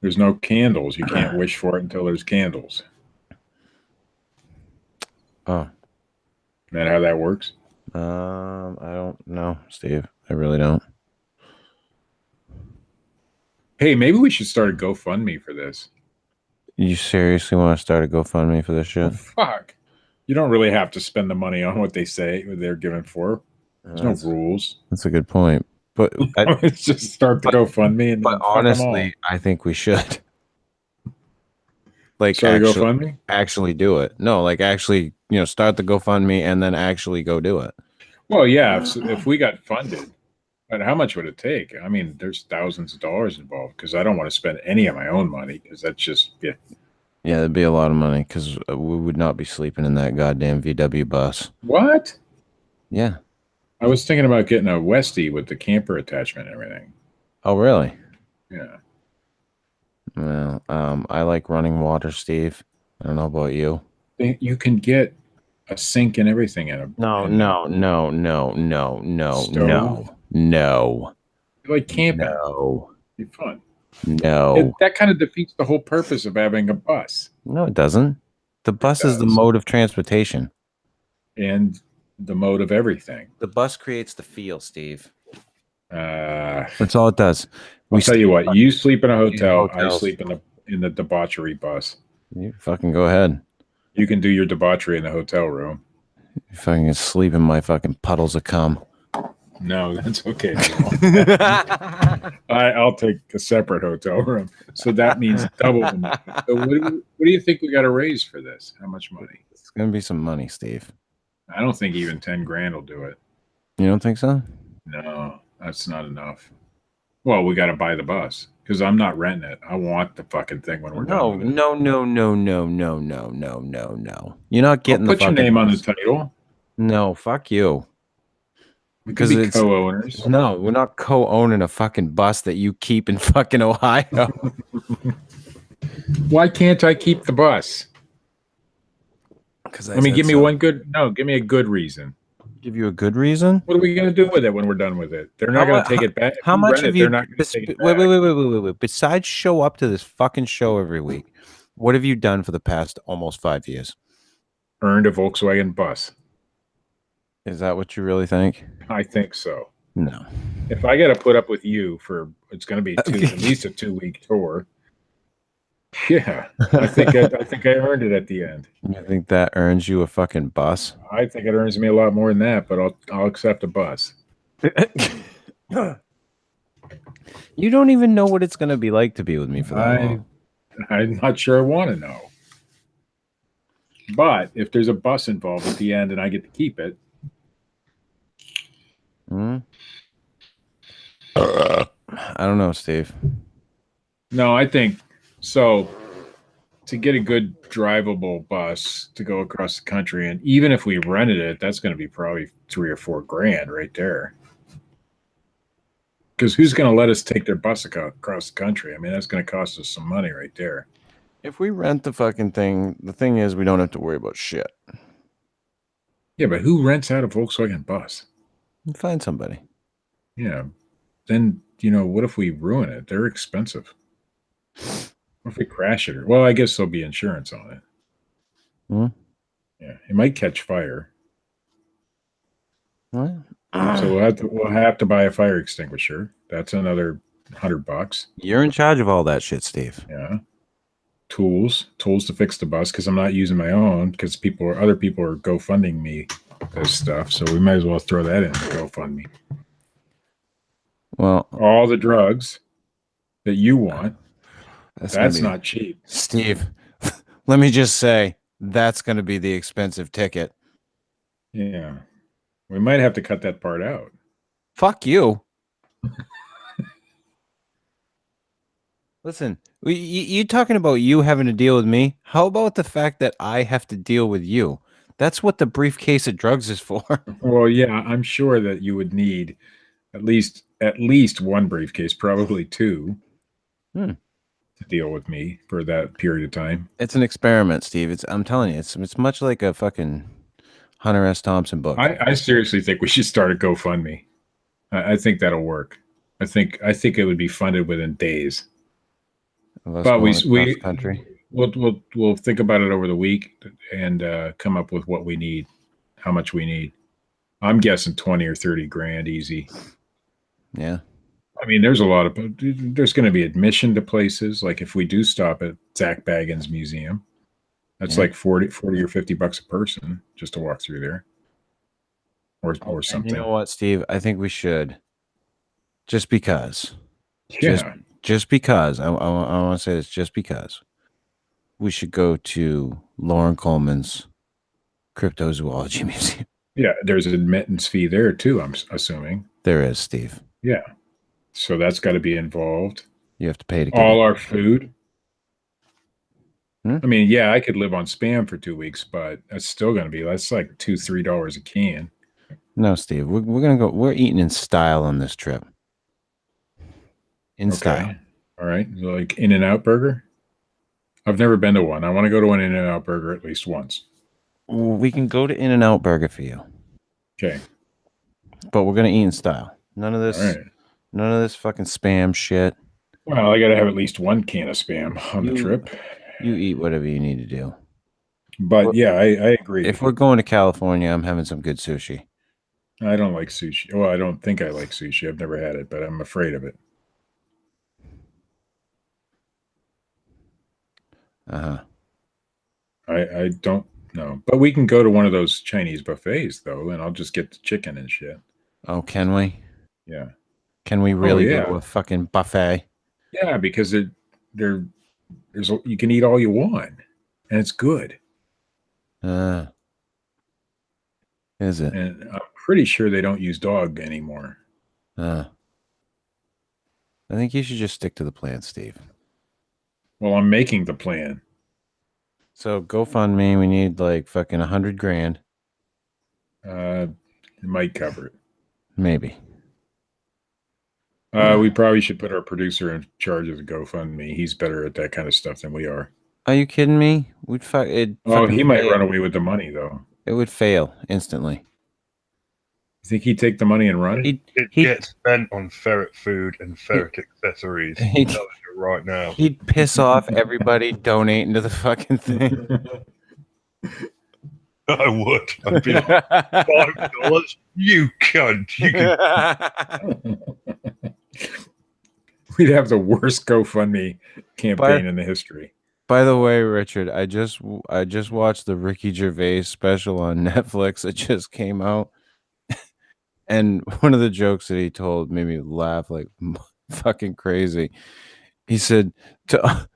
There's no candles. You can't wish for it until there's candles. Oh. Is that how that works? I don't know, Steve. I really don't. Hey, maybe we should start a GoFundMe for this. You seriously want to start a GoFundMe for this shit? Oh, fuck. You don't really have to spend the money on what they say what they're given for. There's no rules. That's a good point. But let's just start the GoFundMe and but honestly, I think we should. Like Start a GoFundMe? actually do it. No, like actually, start the GoFundMe and then actually go do it. Well, yeah, if we got funded, but how much would it take? I mean, there's thousands of dollars involved because I don't want to spend any of my own money because that's just, yeah. Yeah, it'd be a lot of money because we would not be sleeping in that goddamn VW bus. What? Yeah. I was thinking about getting a Westie with the camper attachment and everything. Oh, really? Yeah. Well, I like running water, Steve. I don't know about you. You can get a sink and everything in a No, in a no, no, no, no, no, stove. no, You like camping. no, It'd be fun. no. That kind of defeats the whole purpose of having a bus. No, it doesn't. The It bus is the does. mode of transportation. And the mode of everything. The bus creates the feel, Steve. Uh, That's all it does. I'll tell you what, you sleep in a in hotel, I hotels. sleep in the debauchery bus. You fucking go ahead. You can do your debauchery in the hotel room. You fucking sleep in my fucking puddles of cum. No, that's okay. I'll take a separate hotel room. So that means double the money. So what do you think we got to raise for this? How much money? It's gonna be some money, Steve. I don't think even 10 grand will do it. You don't think so? No, that's not enough. Well, we got to buy the bus because I'm not renting it. I want the fucking thing when we're done with it. No. You're not I'll getting put the your fucking name on the bus. title. No, fuck you. We could be co-owners. No, we're not co-owning a fucking bus that you keep in fucking Ohio. Why can't I keep the bus? Because Give me give me a good reason. give you a good reason. What are we going to do with it when we're done with it? They're not going to take it back. How much have you? They're not going to take it back. Wait. Besides show up to this fucking show every week, what have you done for the past almost 5 years? Earned a Volkswagen bus. Is that what you really think? I think so. No. If I got to put up with you for, it's going to be at least a 2-week tour. Yeah, I think I earned it at the end. You think that earns you a fucking bus? I think it earns me a lot more than that, but I'll accept a bus. You don't even know what it's going to be like to be with me for that long. I'm not sure I want to know. But if there's a bus involved at the end and I get to keep it, I don't know, Steve. no, I think so. To get a good drivable bus to go across the country, and even if we rented it, that's going to be probably $3 or $4 grand right there. Because who's going to let us take their bus across the country? I mean, that's going to cost us some money right there. If we rent the fucking thing, the thing is we don't have to worry about shit. Yeah, but who rents out a Volkswagen bus? Find somebody. Yeah. Then, what if we ruin it? They're expensive. What if we crash it? Well, I guess there'll be insurance on it. Yeah, it might catch fire. What? So we'll have to buy a fire extinguisher. That's another $100. You're in charge of all that shit, Steve. Yeah. Tools to fix the bus because I'm not using my own because other people are GoFunding me this stuff. So we might as well throw that in the GoFundMe. Well, all the drugs that you want. That's not cheap. Steve, let me just say, that's going to be the expensive ticket. Yeah. We might have to cut that part out. Fuck you. Listen, you talking about you having to deal with me? How about the fact that I have to deal with you? That's what the briefcase of drugs is for. Well, yeah, I'm sure that you would need at least one briefcase, probably two. To deal with me for that period of time. It's an experiment, Steve. I'm telling you, it's much like a fucking Hunter S. Thompson book. I seriously think we should start a GoFundMe. I think that'll work. I think it would be funded within days. But we'll think about it over the week and come up with what we need, how much we need. I'm guessing 20 or 30 grand easy. Yeah. I mean, there's going to be admission to places. Like if we do stop at Zach Baggins Museum, that's like 40 or $50 a person just to walk through there or something. You know what, Steve? I think we should just because. Yeah. Just because. I want to say this just because. we should go to Lauren Coleman's cryptozoology museum. Yeah, there's an admittance fee there too, I'm assuming. There is, Steve. Yeah. So that's got to be involved. You have to pay to get All in. our food. Hmm? I mean, yeah, I could live on Spam for 2 weeks, but that's still going to be, that's like $2-3 a can. No, Steve. We're gonna go. We're eating in style on this trip. In style. Okay. All right. Like In-N-Out Burger. I've never been to one. I want to go to an In-N-Out Burger at least once. We can go to In-N-Out Burger for you, Okay. but we're gonna eat in style. None of All this. right. None of this fucking spam shit. Well, I got to have at least one can of Spam on the You- trip. You eat whatever you need to do. But yeah, I agree. If we're going to California, I'm having some good sushi. I don't like sushi. Well, I don't think I like sushi. I've never had it, but I'm afraid of it. Uh-huh. I don't know. But we can go to one of those Chinese buffets though, and I'll just get the chicken and shit. Oh, can we? Yeah. Can we really yeah. go to a fucking buffet? Yeah, because you can eat all you want, and it's good. Is it? And I'm pretty sure they don't use dog anymore. I think you should just stick to the plan, Steve. Well, I'm making the plan. So GoFundMe, we need like fucking 100 grand. It might cover it. Maybe. We probably should put our producer in charge of the GoFundMe. He's better at that kind of stuff than we are. Are you kidding me? He might run away with the money though. It would fail instantly. You think he'd take the money and run? It gets spent on ferret food and ferret accessories. I'm telling you right now. He'd piss off everybody donating to the fucking thing. I would. I'd be like, $5. You cunt. You can. We'd have the worst GoFundMe campaign in the history. By the way, Richard, I just watched the Ricky Gervais special on Netflix. It just came out. And one of the jokes that he told made me laugh like fucking crazy. He said, to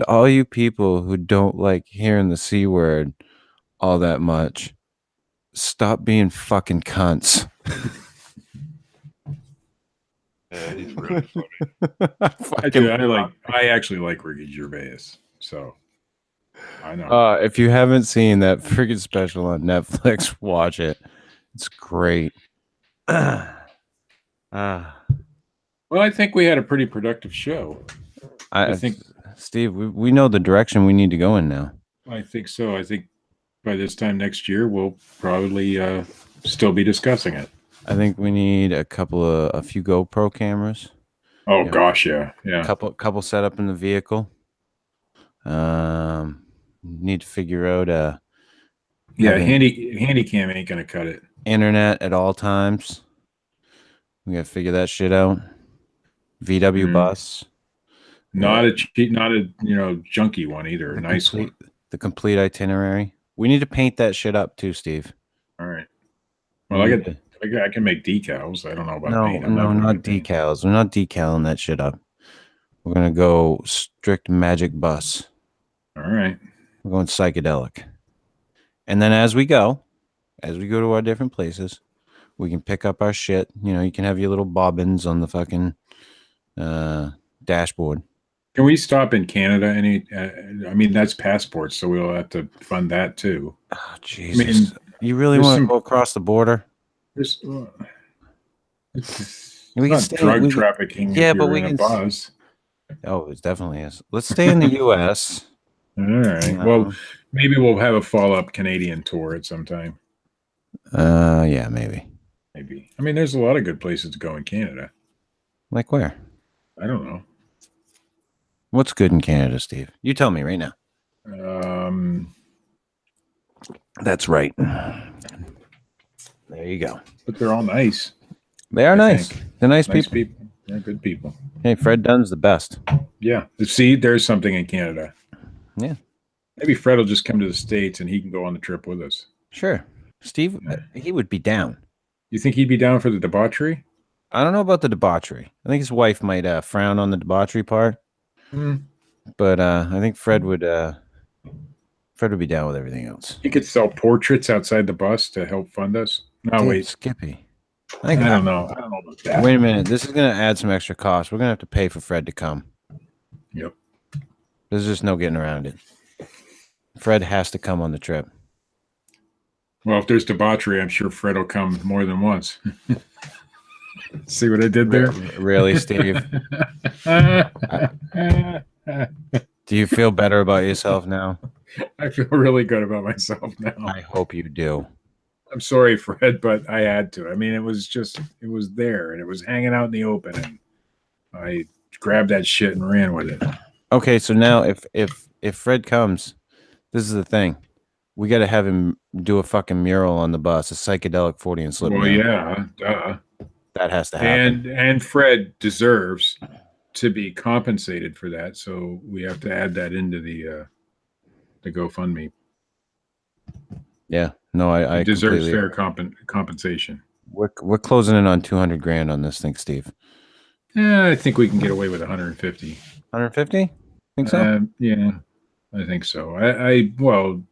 all you people who don't like hearing the C word all that much, stop being fucking cunts. Yeah, he's really funny. I actually like Ricky Gervais. So I know. If you haven't seen that freaking special on Netflix, watch it. It's great. Well, I think we had a pretty productive show. I think, Steve, we know the direction we need to go in now. I think so. I think by this time next year, we'll probably still be discussing it. I think we need a few GoPro cameras. Oh gosh, yeah. Couple set up in the vehicle. Need to figure out handy cam ain't gonna cut it. Internet at all times. We gotta figure that shit out. VW bus. Not a junky one either. A nice one. The complete itinerary. We need to paint that shit up too, Steve. All right. Well, I can make decals. I don't know about paint. No, not decals. We're not decaling that shit up. We're gonna go strict magic bus. All right. We're going psychedelic. And then as we go to our different places, we can pick up our shit. You can have your little bobbins on the fucking dashboard. Can we stop in Canada? I mean, that's passports, so we'll have to fund that too. Oh, Jesus. You really want to go across the border? It's We not drug trafficking. Yeah, if but you're we in can. a bus. Oh, it definitely is. Let's stay in the U.S. All right. Well, maybe we'll have a follow-up Canadian tour at some time. Yeah, maybe. Maybe. I mean, there's a lot of good places to go in Canada. Like where? I don't know. What's good in Canada, Steve? You tell me right now. That's right. There you go. But they're all nice. They are nice. They're nice people. people. They're good people. Hey, Fred Dunn's the best. Yeah. See, there's something in Canada. Yeah. Maybe Fred will just come to the States and he can go on the trip with us. Sure. Steve, he would be down. You think he'd be down for the debauchery? I don't know about the debauchery. I think his wife might frown on the debauchery part. But I think Fred would Fred would be down with everything else. You could sell portraits outside the bus to help fund us. No, Dude, wait. Skippy. I don't know. I don't know about that. Wait a minute. This is going to add some extra cost. We're going to have to pay for Fred to come. Yep. There's just no getting around it. Fred has to come on the trip. Well, if there's debauchery, I'm sure Fred will come more than once. See what I did there? Really, Steve? Do you feel better about yourself now? I feel really good about myself now. I hope you do. I'm sorry, Fred, but I had to. I mean, it was there and it was hanging out in the open, and I grabbed that shit and ran with it. Okay, so now if Fred comes, this is the thing. We got to have him do a fucking mural on the bus, a psychedelic Fortean slip. Well, mural. yeah, duh. That has to happen. And Fred deserves to be compensated for that, so we have to add that into the GoFundMe. Yeah, no, I He deserves completely- fair compensation. We're closing in on 200 grand on this thing, Steve. Yeah, I think we can get away with 150. 150? Think so? Yeah, I think so. Well,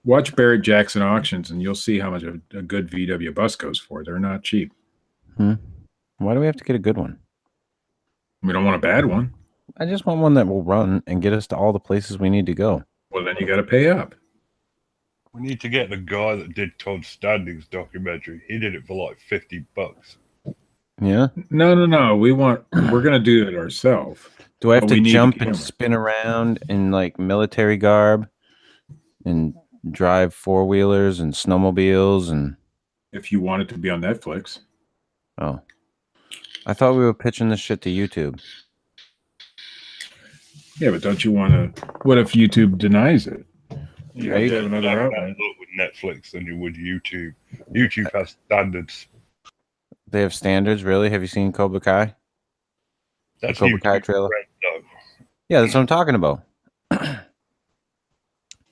watch Barrett Jackson auctions, and you'll see how much a good VW bus goes for. They're not cheap. Why do we have to get a good one? We don't want a bad one. I just want one that will run and get us to all the places we need to go. Well, then you got to pay up. We need to get the guy that did Todd Standing's documentary. He did it for like $50. Yeah. No. We're gonna do it ourselves. Do I have But to we need the jump and camera. spin around in like military garb and drive four-wheelers and snowmobiles and If you want it to be on Netflix. oh. I thought we were pitching this shit to YouTube. Yeah, but don't you want to? What if YouTube denies it? You have Right. to have another Better outlet. look with Netflix than you would YouTube. YouTube has standards. They have standards, really? Have you seen Cobra Kai? That's Cobra Kai YouTube trailer? Red, though. Yeah, that's what I'm talking about.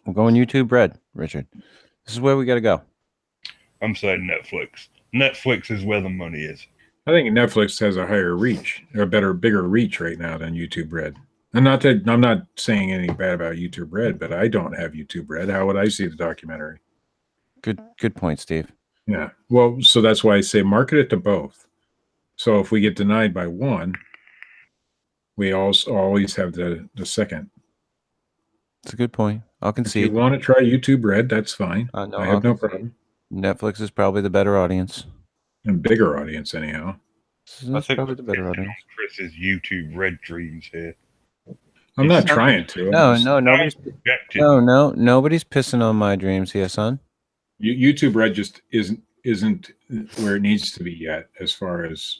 We're going YouTube Red, Richard. This is where we got to go. I'm saying Netflix. Netflix is where the money is. I think Netflix has a higher reach, a bigger reach right now than YouTube Red. And I'm not saying anything bad about YouTube Red, but I don't have YouTube Red. How would I see the documentary? Good point, Steve. Yeah. Well, so that's why I say market it to both. So if we get denied by one, we also always have the second. It's a good point. I'll If you concede. want to try YouTube Red, that's fine. No, I I'll have no concede. problem. Netflix is probably the better audience. And bigger audience, anyhow. That's probably the better audience. Chris's YouTube Red dreams here. I'm not It's not- trying to. No, nobody's Projected. nobody's pissing on my dreams here, son. YouTube Red just isn't where it needs to be yet, as far as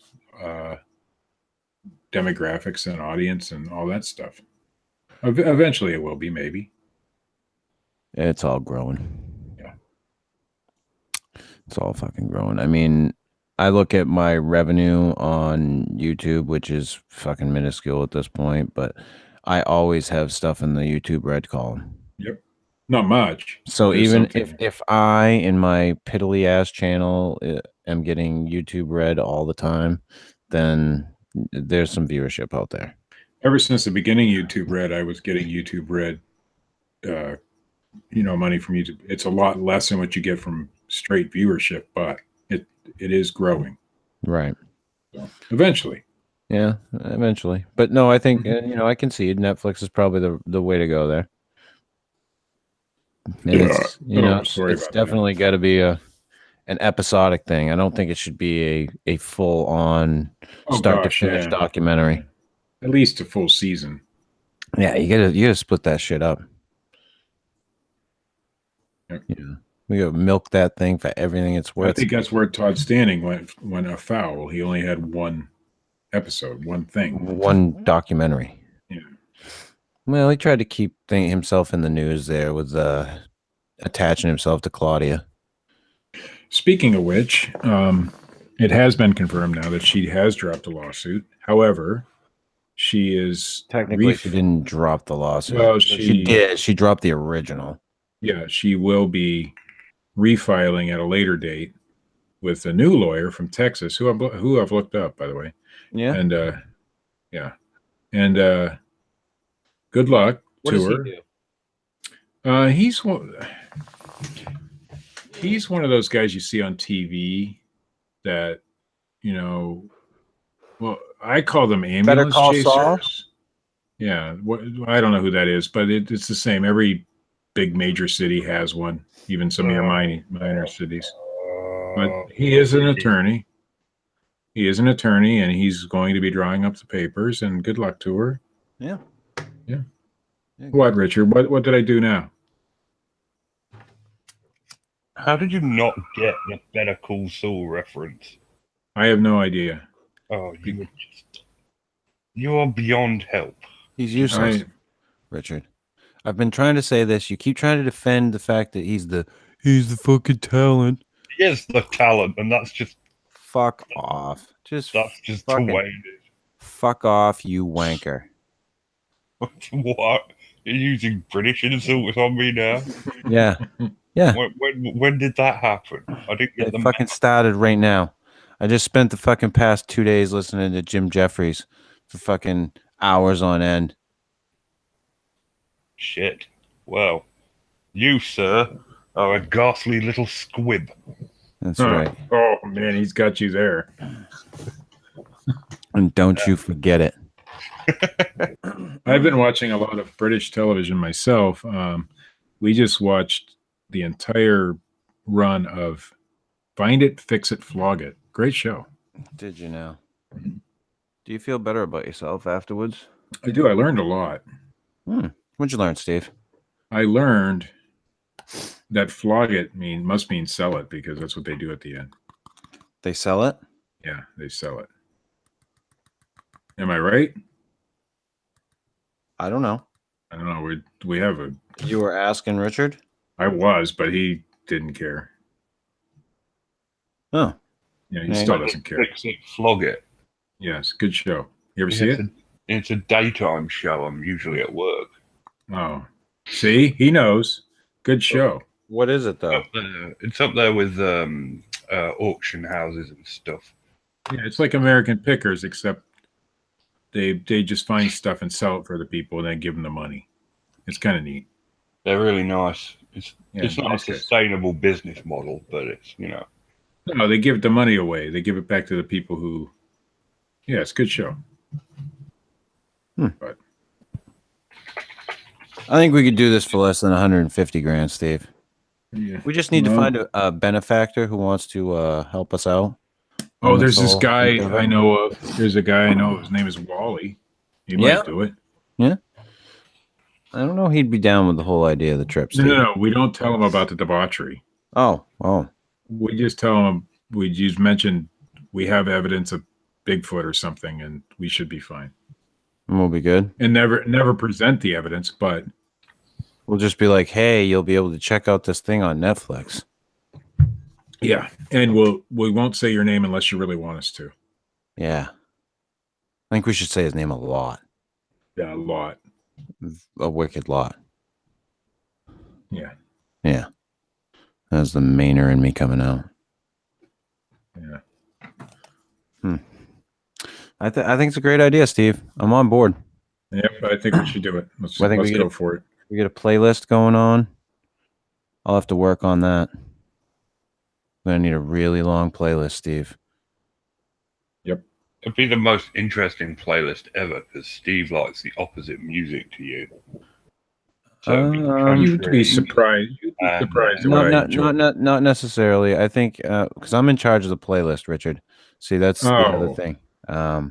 demographics and audience and all that stuff. Eventually, it will be, maybe. It's all growing. Yeah. It's all fucking growing. I mean, I look at my revenue on YouTube, which is fucking minuscule at this point, but I always have stuff in the YouTube Red column. Yep. Not much. So There's even something. if I in my piddly ass channel am getting YouTube Red all the time, then there's some viewership out there. Ever since the beginning of YouTube Red, I was getting YouTube Red, money from YouTube. It's a lot less than what you get from straight viewership, but it is growing. Right. So eventually. Yeah, eventually. But no, I think I concede Netflix is probably the way to go there. And it's sorry it's about definitely got to be an episodic thing. I don't think it should be a full on start to finish documentary. At least a full season. Yeah, you gotta split that shit up. Yep. Yeah, we gotta milk that thing for everything it's worth. I think that's where Todd Standing went afoul. He only had one episode, one thing. One documentary. Yeah. Well, he tried to keep himself in the news there with attaching himself to Claudia. Speaking of which, it has been confirmed now that she has dropped a lawsuit. However, she is Technically, she didn't drop the lawsuit. Well, she did. She dropped the original. Yeah, she will be refiling at a later date with a new lawyer from Texas, who I've looked up, by the way. Yeah. And good luck What to does he her. do? He's one of those guys you see on TV that, you know, well, I call them ambulance Call chasers. Saul? Yeah, I don't know who that is, but it's the same. Every big major city has one, even some of your minor cities. But he is an attorney. He is an attorney, and he's going to be drawing up the papers. And good luck to her. Yeah. What, Richard? What did I do now? How did you not get the Better Call Saul reference? I have no idea. Oh, you are beyond help. He's useless, Richard. I've been trying to say this. You keep trying to defend the fact that he's the fucking talent. He is the talent, and that's just fuck off. That's just the way it is. Fuck off, you wanker. What? You're using British insults on me now? Yeah. Yeah. When did that happen? I didn't get It fucking started right now. I just spent the fucking past 2 days listening to Jim Jeffries for fucking hours on end. Shit. Well, you, sir, are a ghastly little squib. That's right. Oh, man, he's got you there. And don't you forget it. I've been watching a lot of British television myself. We just watched the entire run of Find It, Fix It, Flog It. Great show. Did you know? Do you feel better about yourself afterwards? I do. I learned a lot. What'd you learn, Steve? I learned that flog it must mean sell it, because that's what they do at the end. They sell it? Yeah, they sell it. Am I right? I don't know. I don't know. We have a. You were asking Richard? I was, but he didn't care. Oh. Yeah, he still doesn't care. Fix it, flog it. Yes, good show. You ever see it? It's a daytime show. I'm usually at work. Oh, see, he knows. Good show. What is it though? It's up there with auction houses and stuff. Yeah, it's like American Pickers, except they just find stuff and sell it for the people, and then give them the money. It's kind of neat. They're really nice. It's not nice a sustainable business model, but it's No, they give the money away. They give it back to the people who. Yeah, it's a good show. But I think we could do this for less than 150 grand, Steve. yeah. We just need to find a benefactor who wants to help us out. Oh, there's this guy I know of. There's a guy I know. His name is Wally. He might do it. Yeah. I don't know. He'd be down with the whole idea of the trip. Steve. No. We don't tell him about the debauchery. Oh. We just tell him. We just mention we have evidence of Bigfoot or something, and we should be fine. And we'll be good. And never present the evidence, but we'll just be like, "Hey, you'll be able to check out this thing on Netflix." Yeah, and we won't say your name unless you really want us to. Yeah, I think we should say his name a lot. Yeah, a lot. A wicked lot. Yeah. That's the Mainer in me coming out. Yeah. I think it's a great idea, Steve. I'm on board. Yep, I think we should do it. Let's go for it. We get a playlist going on. I'll have to work on that. I'm gonna need a really long playlist, Steve. Yep. It'd be the most interesting playlist ever because Steve likes the opposite music to you. So you'd be surprised. You'd be surprised. Not necessarily. I think because I'm in charge of the playlist, Richard. See, that's the other thing. I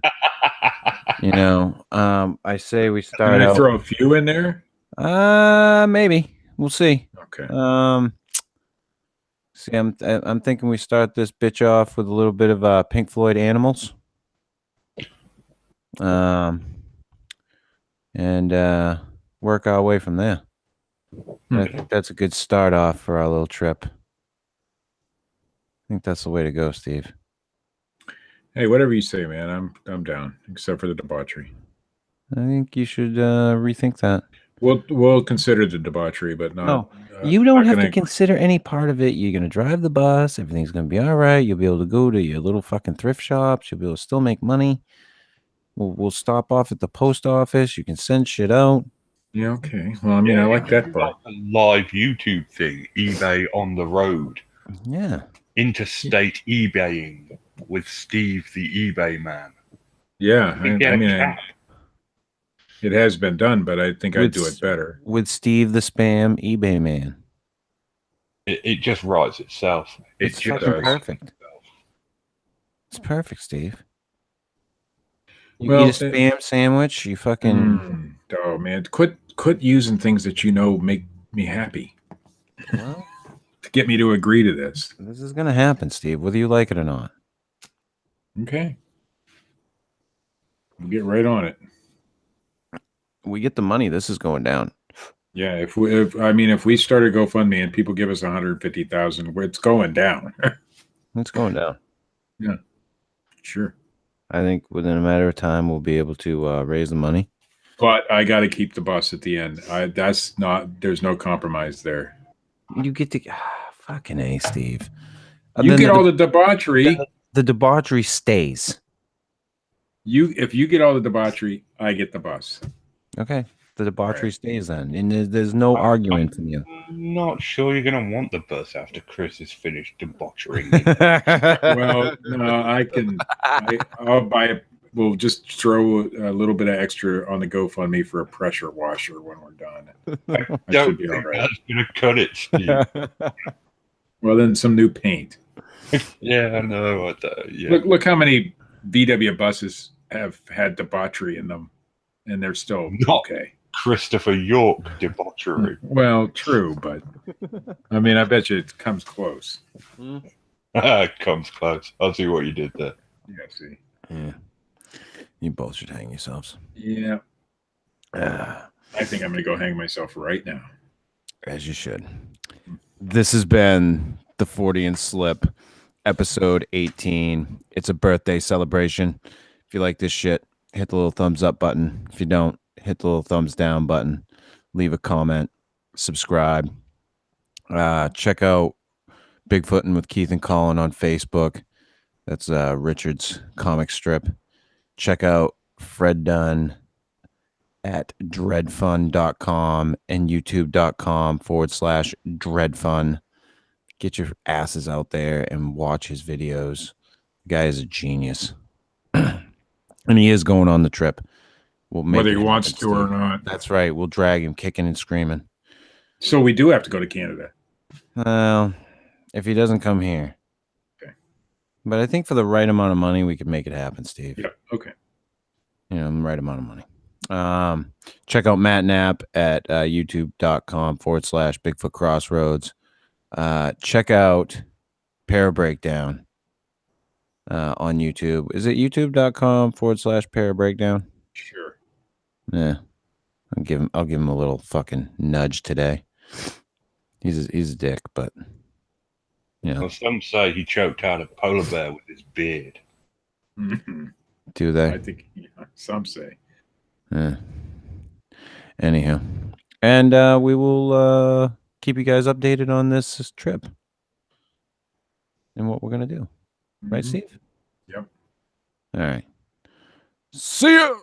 say we start. Can I throw a few in there? Maybe we'll see. Okay. See, I'm thinking we start this bitch off with a little bit of Pink Floyd Animals. And work our way from there. I think that's a good start off for our little trip. I think that's the way to go, Steve. Hey, whatever you say, man. I'm down, except for the debauchery. I think you should rethink that. We'll consider the debauchery, but not. No, you don't have to consider any part of it. You're gonna drive the bus. Everything's gonna be all right. You'll be able to go to your little fucking thrift shops. You'll be able to still make money. We'll stop off at the post office. You can send shit out. Yeah, okay. Well, I mean, I like that part. Like a live YouTube thing, eBay on the road, Yeah. interstate eBaying with Steve the eBay man. Yeah, You get I a mean, cap. it has been done, but I think I'd do it better. With Steve the Spam eBay man. It just writes itself. It's just fucking does. perfect. It's perfect, Steve. You Well, eat a spam sandwich, you fucking oh man, quit using things that you know make me happy well, to get me to agree to this. this is gonna happen, Steve, whether you like it or not. Okay, we'll get right on it. We get the money, this is going down. Yeah, if we start a GoFundMe and people give us 150,000, it's going down. It's going down. Yeah, sure. I think within a matter of time we'll be able to raise the money. But I got to keep the bus at the end. There's no compromise there. You get to fucking A, Steve. You get all the debauchery. The debauchery stays. If you get all the debauchery, I get the bus. Okay. The debauchery stays then. And there's no arguing from you. I'm not sure you're going to want the bus after Chris is finished debauchering. Well, no, I'll buy it. We'll just throw a little bit of extra on the GoFundMe for a pressure washer when we're done. I That don't should be all think right. that's going to cut it, Steve. Well, then some new paint. Yeah, I know. Yeah. Look how many VW buses have had debauchery in them, and they're still okay. Christopher York debauchery. Well, true, but I mean, I bet you it comes close. Comes close. I'll see what you did there. Yeah, see. Yeah. You both should hang yourselves. Yeah. I think I'm going to go hang myself right now. As you should. This has been the Fortean Slip, episode 18. It's a birthday celebration. If you like this shit, hit the little thumbs up button. If you don't, hit the little thumbs down button. Leave a comment. Subscribe. Check out Bigfootin' with Keith and Colin on Facebook. That's Richard's comic strip. Check out Fred Dunn at dredfunn.com and youtube.com/dredfunn. Get your asses out there and watch his videos. The guy is a genius. And he is going on the trip. We'll make Whether he it wants happen, to or Steve. not. That's right. We'll drag him kicking and screaming. So we do have to go to Canada. Well, if he doesn't come here. Okay. But I think for the right amount of money, we could make it happen, Steve. Yeah. Okay. You know, the right amount of money. Check out Matt Knapp at youtube.com/bigfootcrossroads. Check out Para Breakdown on YouTube. Is it youtube.com/Para Breakdown? Sure. Yeah. I'll give him a little fucking nudge today. He's a dick, but you know. Well, some say he choked out a polar bear with his beard. Mm-hmm. Do they? I think some say. Yeah. Anyhow. And we will keep you guys updated on this trip and what we're going to do. Right, Steve? Yep. All right. See ya!